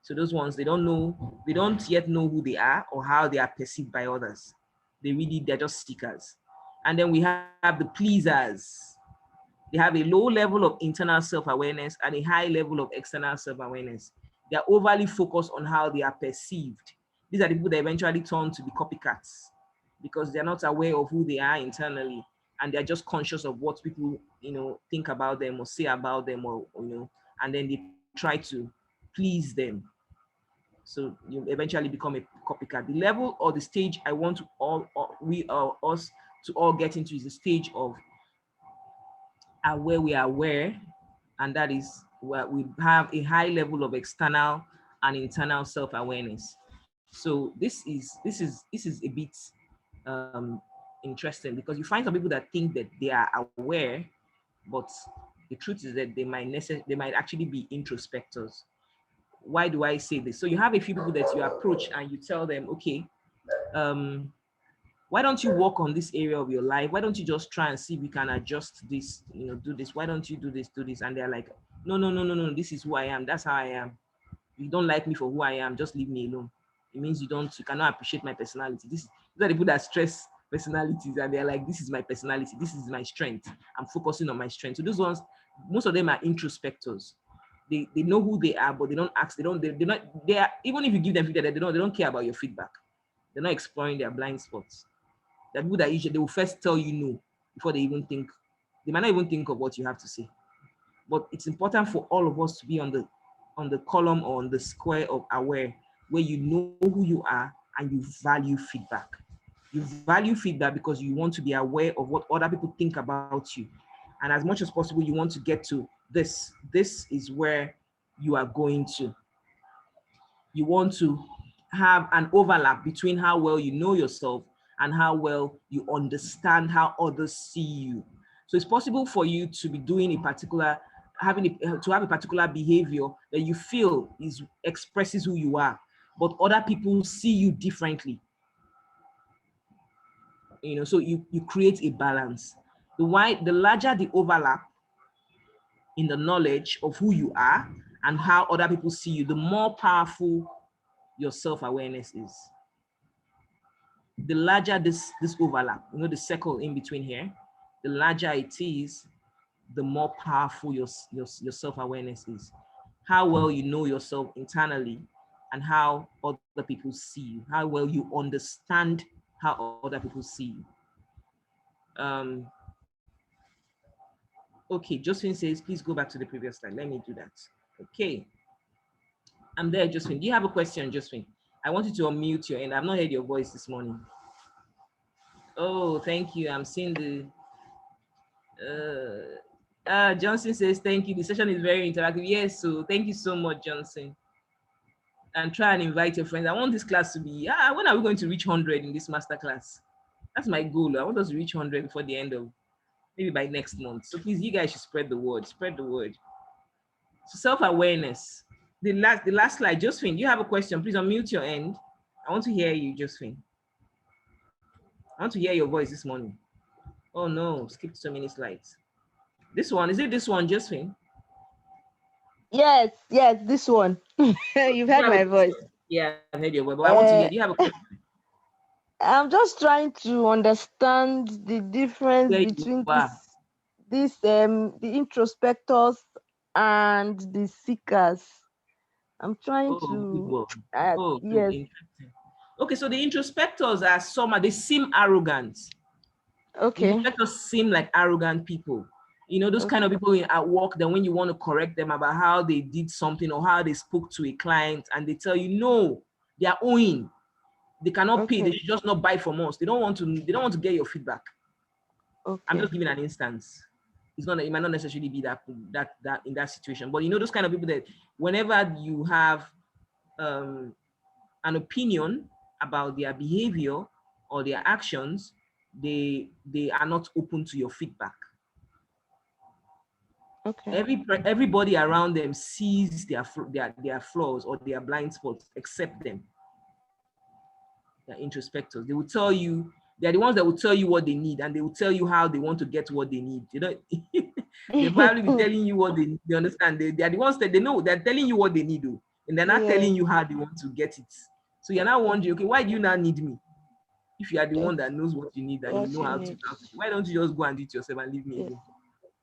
A: So those ones, they don't yet know who they are or how they are perceived by others. They're just seekers. And then we have the pleasers. They have a low level of internal self-awareness and a high level of external self-awareness. They're overly focused on how they are perceived. These are the people that eventually turn to be copycats because they're not aware of who they are internally, and they're just conscious of what people, think about them or say about them, or and then they try to please them. So you eventually become a copycat. The level or the stage I want to us to all get into is the stage of where we are aware, and that is where we have a high level of external and internal self-awareness. So this is a bit interesting, because you find some people that think that they are aware, but the truth is that they might actually be introspectors. Why do I say this? So you have a few people that you approach and you tell them, okay, why don't you work on this area of your life? Why don't you just try and see if we can adjust this, do this? Why don't you do this, do this? And they're like, no, this is who I am. That's how I am. You don't like me for who I am, just leave me alone. It means you cannot appreciate my personality. These are the people that stress personalities, and they're like, this is my personality. This is my strength. I'm focusing on my strength. So those ones, most of them are introspectors. They know who they are, but they don't ask. They're not. They are, even if you give them feedback, they don't care about your feedback. They're not exploring their blind spots. They're people that usually they will first tell you no before they even think. They might not even think of what you have to say. But it's important for all of us to be on the column or on the square of aware, where you know who you are and you value feedback. You value feedback because you want to be aware of what other people think about you. And as much as possible, you want to get to this. This is where you are going to. You want to have an overlap between how well you know yourself and how well you understand how others see you. So it's possible for you to be doing a particular, to have a particular behavior that you feel expresses who you are, but other people see you differently. So you create a balance. The larger the overlap in the knowledge of who you are and how other people see you, the more powerful your self-awareness is. The larger this overlap, the circle in between here, the larger it is, the more powerful your self-awareness is. How well you know yourself internally and how other people see you, how well you understand how other people see you. Okay, Josephine says, please go back to the previous slide. Let me do that. Okay. I'm there, Josephine. Do you have a question, Josephine? I want you to unmute your end. I've not heard your voice this morning. Oh, thank you. I'm seeing the... Johnson says, thank you. The session is very interactive. Yes, so thank you so much, Johnson. And try and invite your friends. I want this class to be... when are we going to reach 100 in this master class? That's my goal. I want us to reach 100 before the end of... maybe by next month. So please, you guys should spread the word. Spread the word. So self-awareness. The last slide, Josephine, you have a question? Please unmute your end. I want to hear you, Josephine. I want to hear your voice this morning. Oh no, skipped so many slides. This one, is it this one, Josephine?
E: Yes, this one. You've heard my voice.
A: Yeah, I've heard your voice, but I want to hear, do you have a question?
E: I'm just trying to understand the difference between the introspectors and the seekers. I'm trying to. Yes.
A: Okay, so the introspectors are they seem arrogant.
E: Okay.
A: The introspectors seem like arrogant people. Those kind of people at work, then when you want to correct them about how they did something or how they spoke to a client, and they tell you, no, they are owing. They cannot pay. They should just not buy from us. They don't want to get your feedback. Okay. I'm just giving an instance. It might not necessarily be that in that situation, but those kind of people that whenever you have an opinion about their behavior or their actions, they are not open to your feedback.
E: Okay.
A: Everybody around them sees their flaws or their blind spots except them. They're introspectors. They will tell you, they're the ones that will tell you what they need, and they will tell you how they want to get what they need. They'll probably be telling you what they understand. They are the ones that they know, they're telling you what they need, and they're not telling you how they want to get it. So you're now wondering, okay, why do you now need me? If you are the one that knows what you need and you know how to, why don't you just go and do it yourself and leave me alone?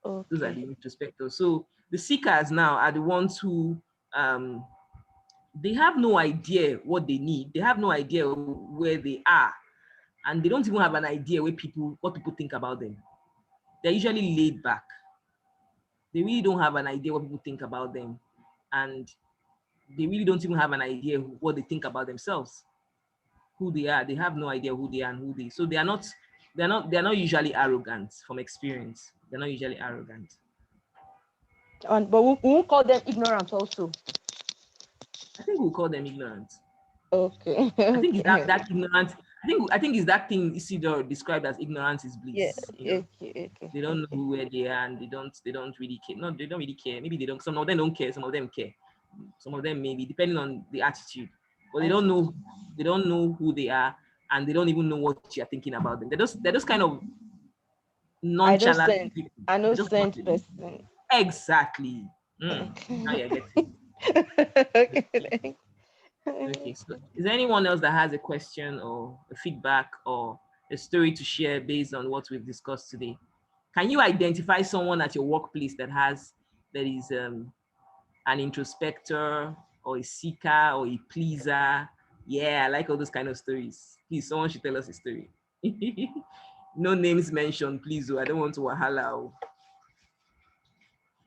A: Okay. Those are the introspectors. So the seekers now are the ones who they have no idea what they need. They have no idea where they are. And they don't even have an idea what people think about them. They're usually laid back. They really don't have an idea what people think about them. And they really don't even have an idea what they think about themselves, who they are. They have no idea who they are and who they. So they're not usually arrogant from experience. They're not usually arrogant.
E: But we won't call them ignorant also.
A: I think we'll call them ignorant.
E: Okay.
A: I think it's that ignorance. I think it's that thing Isidore described as ignorance is bliss.
E: Yeah. Okay.
A: They don't know where they are and they don't really care. No, they don't really care. Maybe they don't. Some of them don't care. Some of them care. Some of them maybe, depending on the attitude. But they don't know. They don't know who they are, and they don't even know what you're thinking about them. They're just kind of nonchalant.
E: I know sense person.
A: Exactly. Now you get it. Okay, so is there anyone else that has a question or a feedback or a story to share based on what we've discussed today? Can you identify someone at your workplace that is an introspector or a seeker or a pleaser? Yeah, I like all those kind of stories. Please, someone should tell us a story. No names mentioned, please. I don't want to wahala.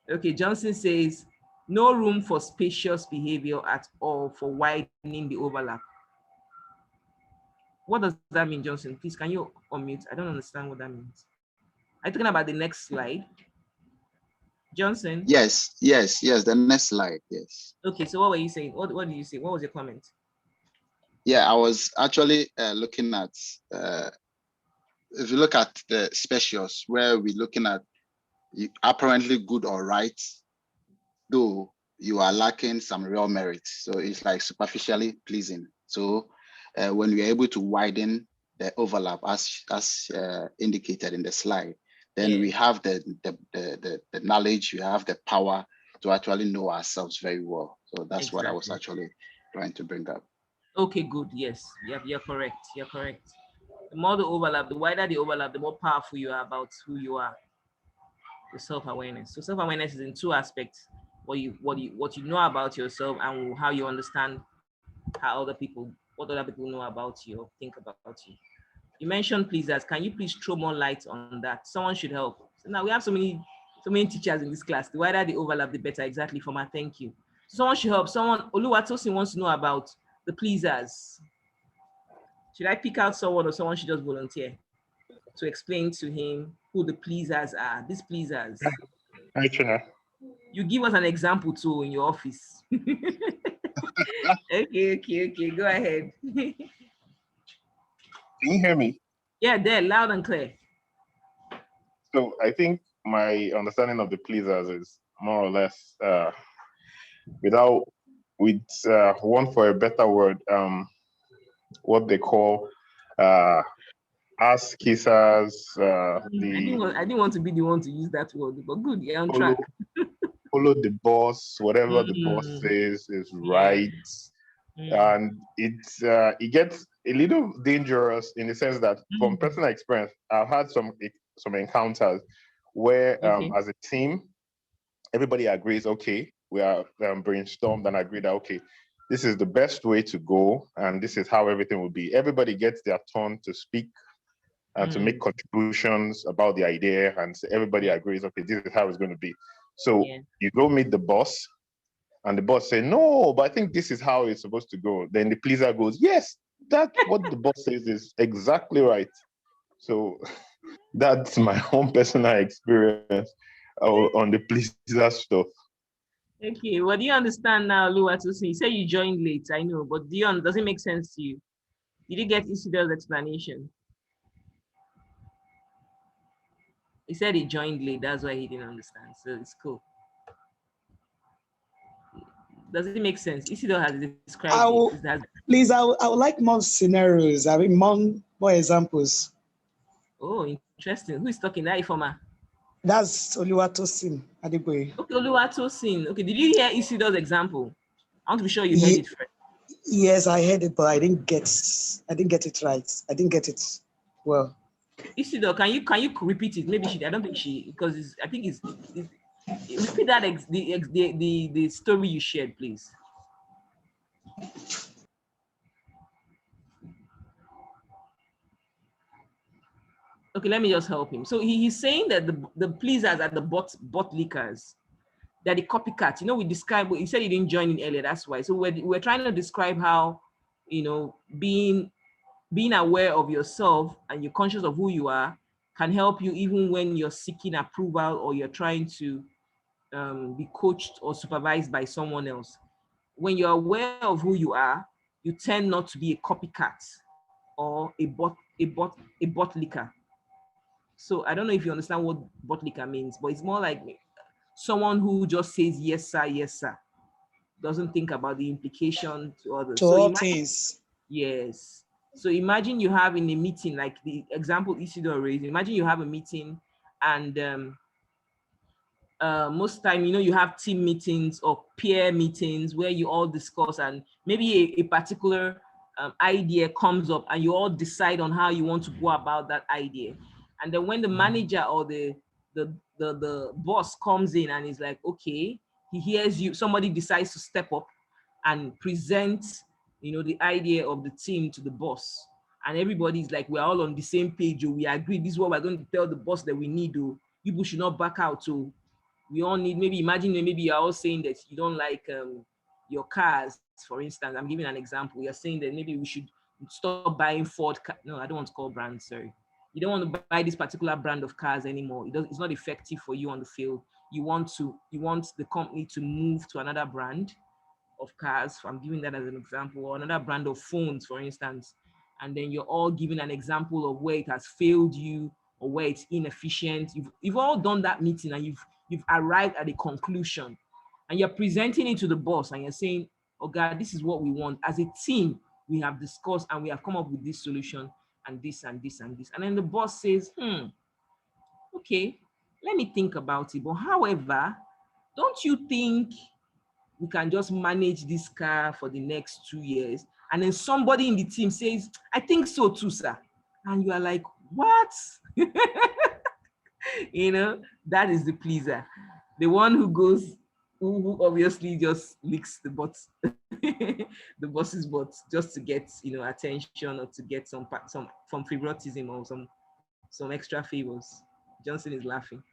A: Okay, Johnson says, no room for spacious behavior at all for widening the overlap. What does that mean, Johnson? Please, can you unmute? I don't understand what that means. Are you talking about the next slide? Johnson?
C: Yes, the next slide, yes.
A: Okay, so what were you saying? What did you say? What was your comment?
C: Yeah, I was actually looking at, if you look at the spacious, where we're looking at apparently good or right, though you are lacking some real merit. So it's like superficially pleasing. So when we are able to widen the overlap as indicated in the slide, then we have the knowledge, we have the power to actually know ourselves very well. So that's what I was actually trying to bring up.
A: Okay, good. Yes, you're correct. You're correct. The more the overlap, the wider the overlap, the more powerful you are about who you are. The self-awareness. So self-awareness is in two aspects: what you know about yourself and how you understand how what other people know about you or think about you. You mentioned pleasers. Can you please throw more light on that? Someone should help. So now we have so many teachers in this class. The wider the overlap, the better. Exactly, for my thank you. So someone should help. Someone Oluwatosin wants to know about the pleasers. Should I pick out someone or someone should just volunteer to explain to him who the pleasers are? These pleasers.
D: Hi, Chair.
A: You give us an example too in your office. Okay. Go ahead.
D: Can you hear me?
A: Yeah, there, loud and clear.
D: So I think my understanding of the pleasers is more or less, without with one for a better word, what they call ass kissers,
A: I didn't want to be the one to use that word, but good, you're on
D: follow
A: track.
D: follow the boss, whatever the boss
A: Mm,
D: says is
A: yeah.
D: right.
A: Mm,
D: And it gets a little dangerous in the sense that from personal experience, I've had some encounters where
A: okay.
D: as a team, everybody agrees, okay, we are brainstormed and agreed that, okay, this is the best way to go and this is how everything will be. Everybody gets their turn to speak and to make contributions about the idea, and so everybody
A: Yeah.
D: agrees, okay, this is how it's going to be. So
A: Yeah.
D: you go meet the boss, and the boss say, no, but I think this is how it's supposed to go. Then the pleaser goes, yes, that's what the boss says is exactly right. So that's my own personal experience on the pleaser stuff.
A: Okay. Well, do you understand now, Oluwatosin? You say you joined late, I know, but does it make sense to you? Did you get Isidore's explanation? He said he joined late, that's why he didn't understand. So it's cool. Does it make sense? Isidore has described
F: I
A: it.
F: will,
A: It has,
F: please, I would like more scenarios. I mean, more examples.
A: oh, interesting. Who is talking? That Ifoma.
F: That's Oluwatosin Adeboye.
A: Okay, Oluwatosin. Okay, did you hear Isidore's example? I want to be sure you heard
F: Ye-
A: it first.
F: yes, I heard it, but I didn't get it right. I didn't get it well.
A: Isidore, can you repeat it? Maybe I don't think because I think repeat that the story you shared, please. Okay, let me just help him. So he's saying that the pleasers are the bot leakers. They're the copycats. We describe. He said he didn't join in earlier. That's why. So we're trying to describe how, being aware of yourself and you're conscious of who you are can help you even when you're seeking approval or you're trying to be coached or supervised by someone else. When you're aware of who you are, you tend not to be a copycat or a bot leaker. So I don't know if you understand what bot leaker means, but it's more like someone who just says yes sir, yes sir, doesn't think about the implication to others.
F: To
A: So
F: all
A: imagine,
F: things.
A: yes. So imagine you have in a meeting, like the example Isidore raised. Imagine you have a meeting, and most time, you have team meetings or peer meetings where you all discuss, and maybe a particular idea comes up, and you all decide on how you want to go about that idea. And then when the manager or the boss comes in and is like, okay, he hears you, somebody decides to step up and present, the idea of the team to the boss. And everybody's like, we're all on the same page, or we agree, this is what we're going to tell the boss that we need, or people should not back out. So we all need, maybe imagine maybe you're all saying that you don't like your cars, for instance. I'm giving an example. You're saying that maybe we should stop buying no, I don't want to call brands, sorry. You don't want to buy this particular brand of cars anymore. It's not effective for you on the field. You want the company to move to another brand of cars. I'm giving that as an example, or another brand of phones, for instance. And then you're all giving an example of where it has failed you or where it's inefficient. You've all done that meeting, and you've arrived at a conclusion, and you're presenting it to the boss, and you're saying, oh God, this is what we want. As a team, we have discussed and we have come up with this solution, and this and this and this. And then the boss says, okay, let me think about it. But however, don't you think we can just manage this car for the next 2 years? And then somebody in the team says, I think so too, sir. And you are like, what? You know, that is the pleaser. The one who goes, who obviously just licks the butt, the boss's butt, just to get, you know, attention or to get some from favoritism or some extra favors. Johnson is laughing.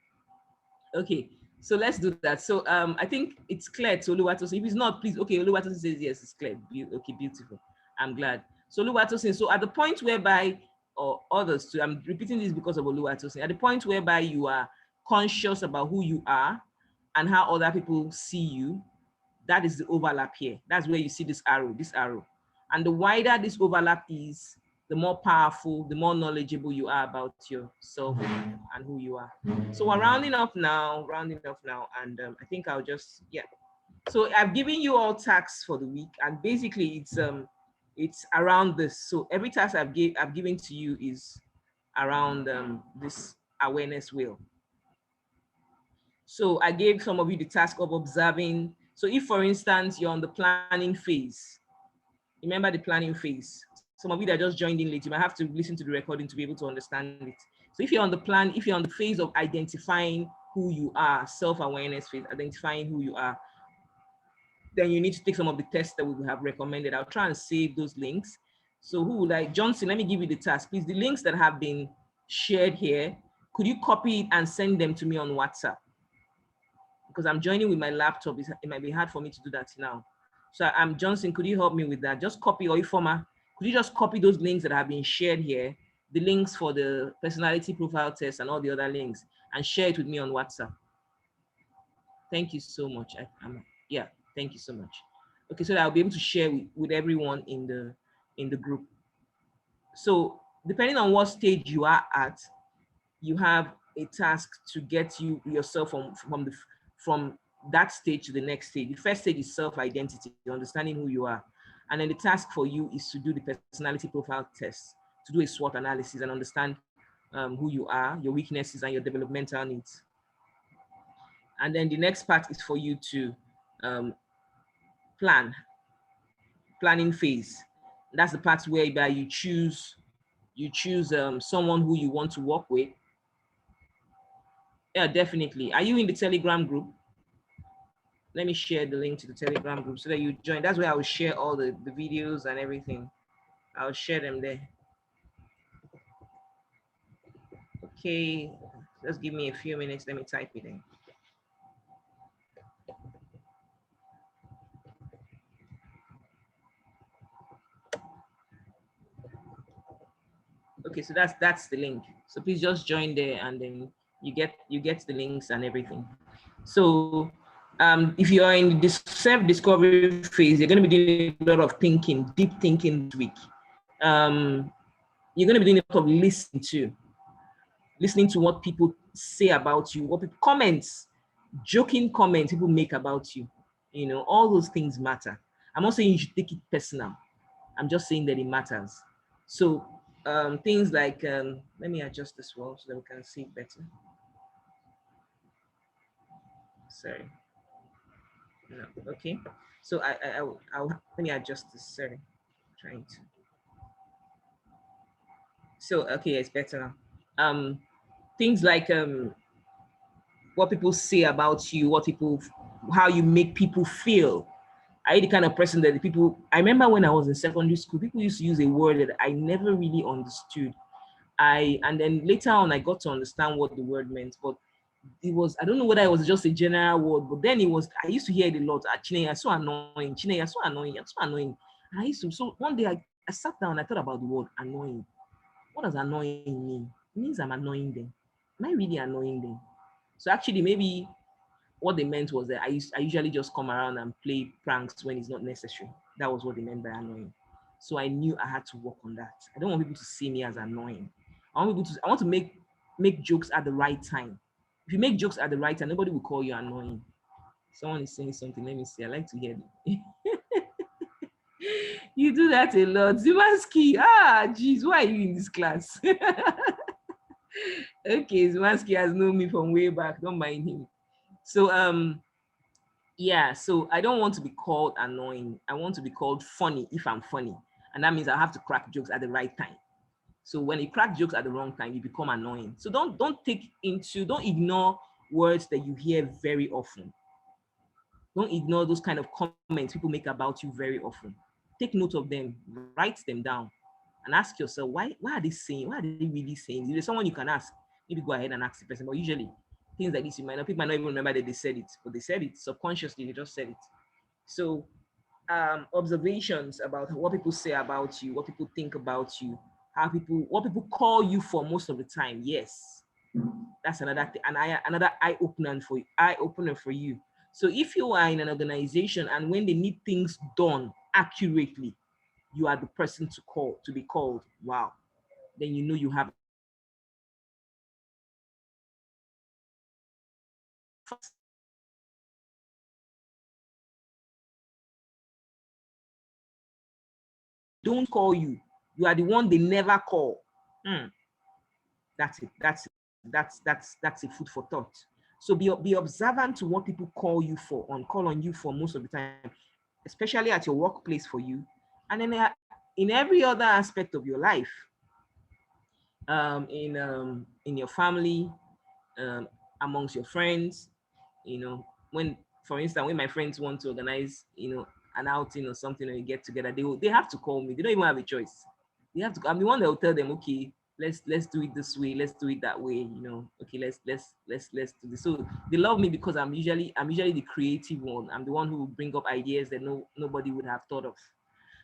A: Okay, so let's do that. So I think it's clear to Oluwatosin. If it's not, please, okay, Oluwatosin says yes, it's clear. Okay, beautiful. I'm glad. So Oluwatosin, so at the point whereby, or others too, I'm repeating this because of Oluwatosin, at the point whereby you are conscious about who you are and how other people see you, that is the overlap here. That's where you see this arrow, this arrow. And the wider this overlap is, the more powerful, the more knowledgeable you are about yourself and who you are. So we're rounding up now, and I think I'll just, yeah. So I've given you all tasks for the week, and basically it's around this. So every task I've given to you is around this awareness wheel. So I gave some of you the task of observing. So if, for instance, you're on the planning phase, remember the planning phase. Some of you that just joined in late, you might have to listen to the recording to be able to understand it. So if you're on the phase of identifying who you are, self-awareness phase, identifying who you are, then you need to take some of the tests that we have recommended. I'll try and save those links. So who would like, Johnson, let me give you the task. Please, the links that have been shared here, could you copy it and send them to me on WhatsApp? Because I'm joining with my laptop, it might be hard for me to do that now. So I'm Johnson, could you help me with that? Just copy, or Ifoma, could you just copy those links that have been shared here, the links for the personality profile test and all the other links, and share it with me on WhatsApp? Thank you so much. Yeah, thank you so much. Okay, so that I'll be able to share with everyone in the group. So depending on what stage you are at, you have a task to get yourself from that stage to the next stage. The first stage is self-identity, understanding who you are. And then the task for you is to do the personality profile test, to do a SWOT analysis and understand who you are, your weaknesses and your developmental needs. And then the next part is for you to planning phase. That's the part where you choose someone who you want to work with. Yeah, definitely. Are you in the Telegram group? Let me share the link to the Telegram group so that you join. That's where I will share all the videos and everything. I'll share them there. Okay, just give me a few minutes. Let me type it in. Okay, so that's the link. So please just join there, and then you get the links and everything. So if you are in this self-discovery phase, you're going to be doing a lot of thinking, deep thinking this week. You're going to be doing a lot of listening to what people say about you, what people comments, joking comments people make about you. You know, all those things matter. I'm not saying you should take it personal. I'm just saying that it matters. So things like, let me adjust this wall so that we can see it better. Sorry. No, okay. So I'll let me adjust this. Sorry, trying to. So okay, it's better now. Things like what people say about you, how you make people feel. Are you the kind of person that I remember when I was in secondary school, people used to use a word that I never really understood. And then later on, I got to understand what the word meant, but it was, I don't know whether it was just a general word, but then I used to hear it a lot. Chiney, you're so annoying. Chiney, you're so annoying. You're so annoying. And so one day I sat down, I thought about the word annoying. What does annoying mean? It means I'm annoying them. Am I really annoying them? So actually, maybe what they meant was that I usually just come around and play pranks when it's not necessary. That was what they meant by annoying. So I knew I had to work on that. I don't want people to see me as annoying. I want to make jokes at the right time. If you make jokes at the right time, nobody will call you annoying. Someone is saying something. Let me see. I like to hear it. You do that a lot. Zimansky. Geez, why are you in this class? Okay, Zimansky has known me from way back. Don't mind him. So yeah, so I don't want to be called annoying. I want to be called funny if I'm funny. And that means I have to crack jokes at the right time. So when you crack jokes at the wrong time, you become annoying. So don't ignore words that you hear very often. Don't ignore those kind of comments people make about you very often. Take note of them, write them down, and ask yourself, why are they saying? Why are they really saying? If there's someone you can ask, maybe go ahead and ask the person. But usually, things like this, people might not even remember that they said it, but they said it subconsciously. They just said it. So, observations about what people say about you, what people think about you, what people call you for most of the time. Yes, that's another thing, another eye opener for you. So if you are in an organization and when they need things done accurately, you are the person to be called. Wow, then you know you have. Don't call you. You are the one they never call. That's it. That's a food for thought. So be observant to what people call on you for most of the time, especially at your workplace for you, and then in every other aspect of your life, in your family, amongst your friends. When, for instance, when my friends want to organize, an outing or something, or you get together, they have to call me. They don't even have a choice. They have to. I'm the one that will tell them, okay, let's do it this way, let's do it that way. Okay, let's do this. So they love me because I'm usually the creative one. I'm the one who will bring up ideas that nobody would have thought of.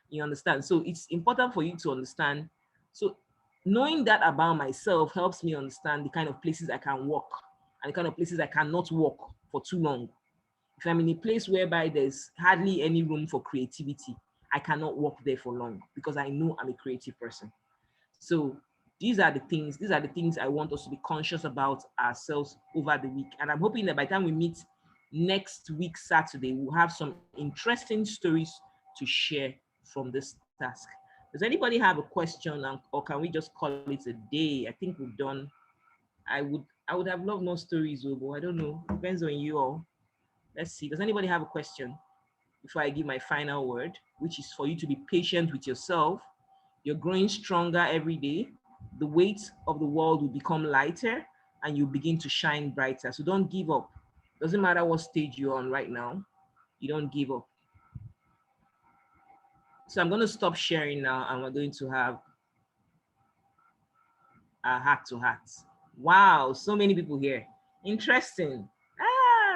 A: You understand? So it's important for you to understand. So knowing that about myself helps me understand the kind of places I can walk and the kind of places I cannot walk for too long. If I'm in a place whereby there's hardly any room for creativity, I cannot walk there for long because I know I'm a creative person. So these are the things I want us to be conscious about ourselves over the week. And I'm hoping that by the time we meet next week, Saturday, we'll have some interesting stories to share from this task. Does anybody have a question, or can we just call it a day? I think we've done. I would have loved more stories, but I don't know. Depends on you all. Let's see. Does anybody have a question before I give my final word, which is for you to be patient with yourself? You're growing stronger every day. The weight of the world will become lighter and you begin to shine brighter. So don't give up. Doesn't matter what stage you're on right now. You don't give up. So I'm going to stop sharing now and we're going to have a heart to heart. Wow, so many people here. Interesting.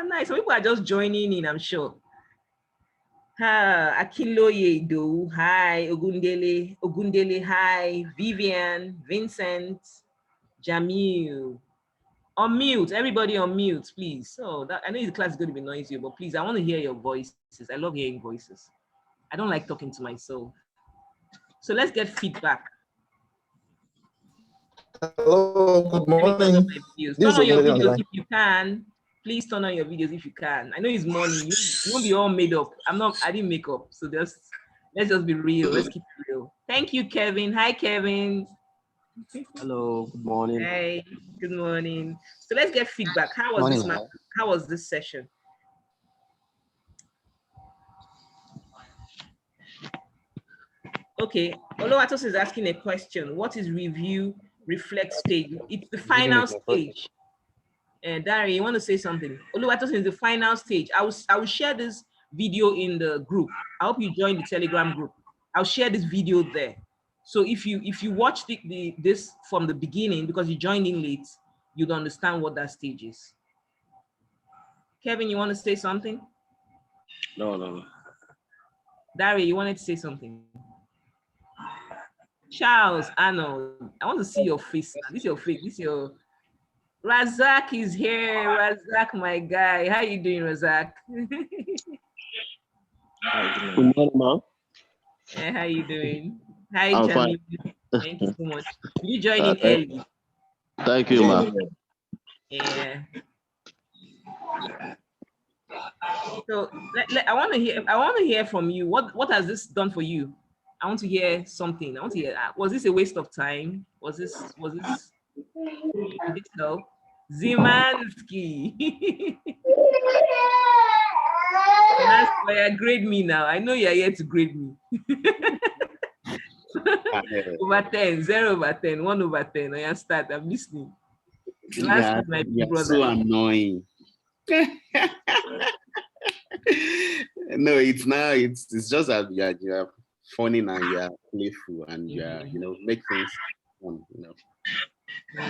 A: Nice. Some people are just joining in, I'm sure. Akiloye Do, hi. Ogundele, hi. Vivian, Vincent, Jamil. On mute, everybody on mute, please. So I know the class is going to be noisy, but please, I want to hear your voices. I love hearing voices. I don't like talking to myself. So let's get feedback.
G: Hello, good morning.
A: Turn on your videos if you can. Please turn on your videos if you can. I know it's morning. You won't be all made up. I didn't make up. So let's just be real. Let's keep it real. Thank you, Kevin. Hi, Kevin.
H: Hello, good morning.
A: Hey, good morning. So let's get feedback. How was this session? Okay, Olowatos is asking a question. What is review reflect stage? It's the final stage. And Dari, you want to say something? Oluwatos is the final stage. I will share this video in the group. I hope you join the Telegram group. I'll share this video there. So if you watch this from the beginning, because you joined in late, you'd understand what that stage is. Kevin, you want to say something?
H: No.
A: Dari, you wanted to say something? Charles, Arnold, I want to see your face. This is your face. This is your... Razak is here. Razak, my guy. How you doing, Razak?
H: Good morning, ma'am.
A: Yeah, how you doing? Hi,
H: I'm
A: Jamil.
H: fine.
A: Thank you so much. You joined in early.
H: Thank you, ma'am.
A: Yeah. So I want to hear from you. What has this done for you? I want to hear something. I want to hear. Was this a waste of time? Was this? Did it help? Zimansky. That's why you grade me now. I know you're here to grade me. Over 10, 0 over 10, 1 over 10. I start. I'm listening. Last is my big brother.
I: So annoying. No, it's just that you're funny and you're playful and you're make things fun,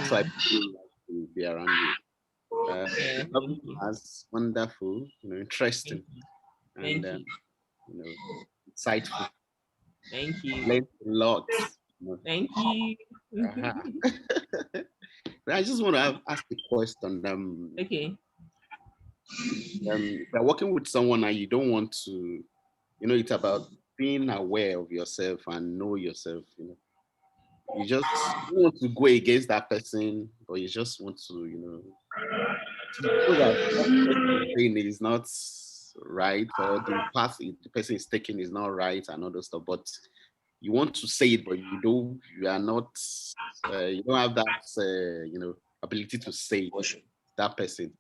I: So I feel like to be around you. As wonderful, interesting, and insightful.
A: Thank you.
I: Learned a lot.
A: Thank you.
I: I just want to ask a question.
A: Okay.
I: If you're working with someone and you don't want to, it's about being aware of yourself and know yourself. You just don't want to go against that person, but you just want to, to know that what thing is not right, or the path the person is taking is not right, and all those stuff. But you want to say it, but you are not, you don't have that, ability to say that person.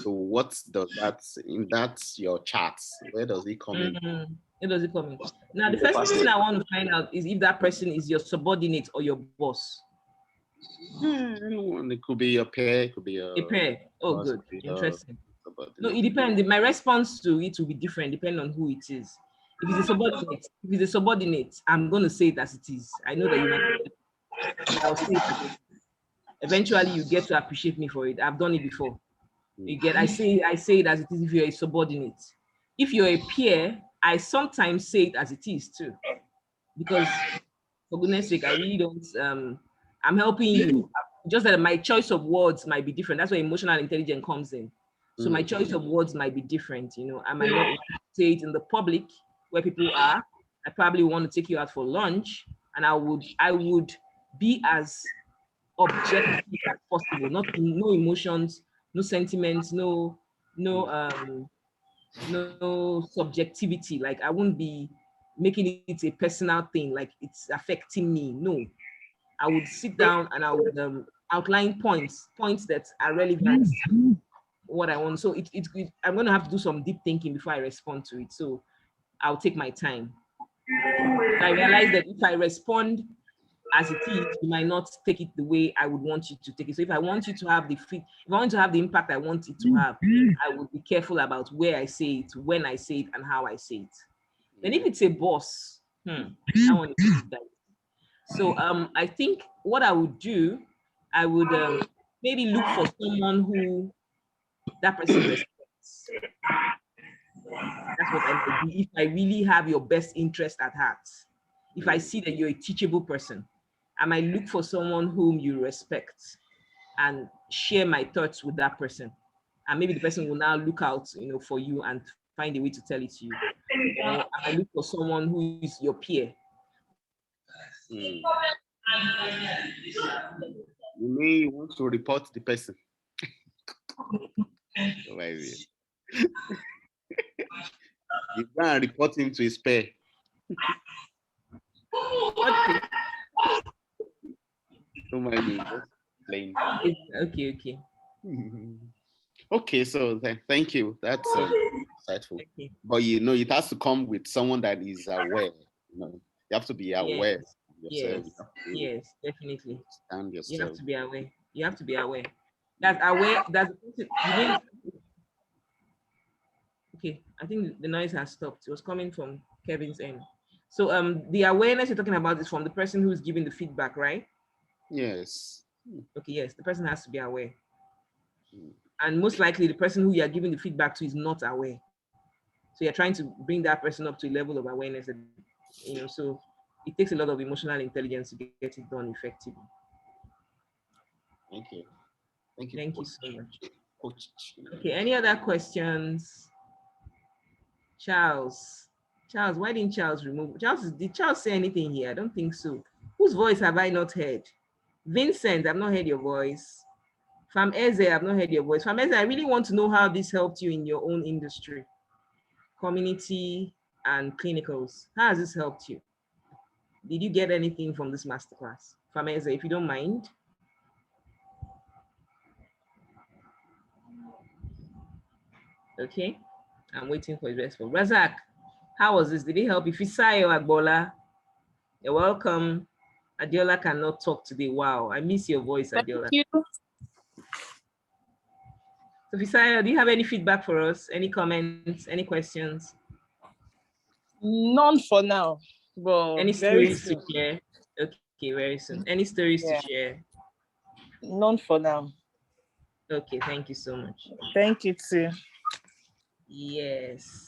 I: So what does that's your charts? Where does it come in?
A: Where does it come in? Now, the first thing I want to find out is if that person is your subordinate or your boss.
I: It could be your peer, it could be
A: a peer. Oh, good. Interesting. No, it depends. My response to it will be different depending on who it is. If it's a subordinate, I'm going to say it as it is. I know that you might. I'll say it. Eventually, you get to appreciate me for it. I've done it before. You get. I say it as it is. If you're a subordinate, if you're a peer, I sometimes say it as it is too, because for goodness sake, I really don't. I'm helping you. Just that my choice of words might be different. That's where emotional intelligence comes in. So my choice of words might be different. I might not want to say it in the public where people are. I probably want to take you out for lunch, and I would be as objective as possible. No emotions, no sentiments, no subjectivity. Like I wouldn't be making it a personal thing, like it's affecting me. No, I would sit down and I would outline points that are relevant to what I want. So I'm going to have to do some deep thinking before I respond to it. So I'll take my time. I realize that if I respond as it is, you might not take it the way I would want you to take it. So if I want you to have if I want to have the impact I want it to have, I would be careful about where I say it, when I say it, and how I say it. Then if it's a boss, I want to do that. So I think what I would do, I would maybe look for someone who that person respects. That's what I would do if I really have your best interest at heart. If I see that you're a teachable person, I might look for someone whom you respect and share my thoughts with that person. And maybe the person will now look out, for you and find a way to tell it to you. Or I look for someone who is your peer.
I: You may want to report the person. You can report him to his peer. Don't mind me. Just
A: Okay.
I: Okay, so thank you. That's insightful. Okay. But it has to come with someone that is aware. You have to be aware.
A: Yes, yes, definitely.
I: Understand yourself.
A: You have to be aware. You have to be aware. That's aware. Okay, I think the noise has stopped. It was coming from Kevin's end. So the awareness you're talking about is from the person who's giving the feedback, right?
I: Yes.
A: Okay, yes, the person has to be aware. And most likely the person who you're giving the feedback to is not aware. So you're trying to bring that person up to a level of awareness that, so it takes a lot of emotional intelligence to get it done effectively.
I: Thank you. Thank you.
A: Thank you so much.
I: Coach.
A: Okay, any other questions? Charles, why didn't Charles remove? Did Charles say anything here? I don't think so. Whose voice have I not heard? Vincent, I've not heard your voice. Fam Eze, I've not heard your voice. Fam Eze, I really want to know how this helped you in your own industry, community and clinicals. How has this helped you? Did you get anything from this masterclass? Fam Eze, if you don't mind. Okay, I'm waiting for his response. Razak, how was this? Did it help you? Fisayo Agbola. You're welcome. Adiola cannot talk today. Wow, I miss your voice, Adiola.
J: Thank you.
A: So Fisayo, do you have any feedback for us? Any comments? Any questions?
J: None for now, but
A: Any
J: very
A: stories to
J: soon.
A: share? Okay, very soon. Any stories to
J: Yeah.
A: share?
J: None for now.
A: Okay, thank you so much.
J: Thank you too.
A: Yes.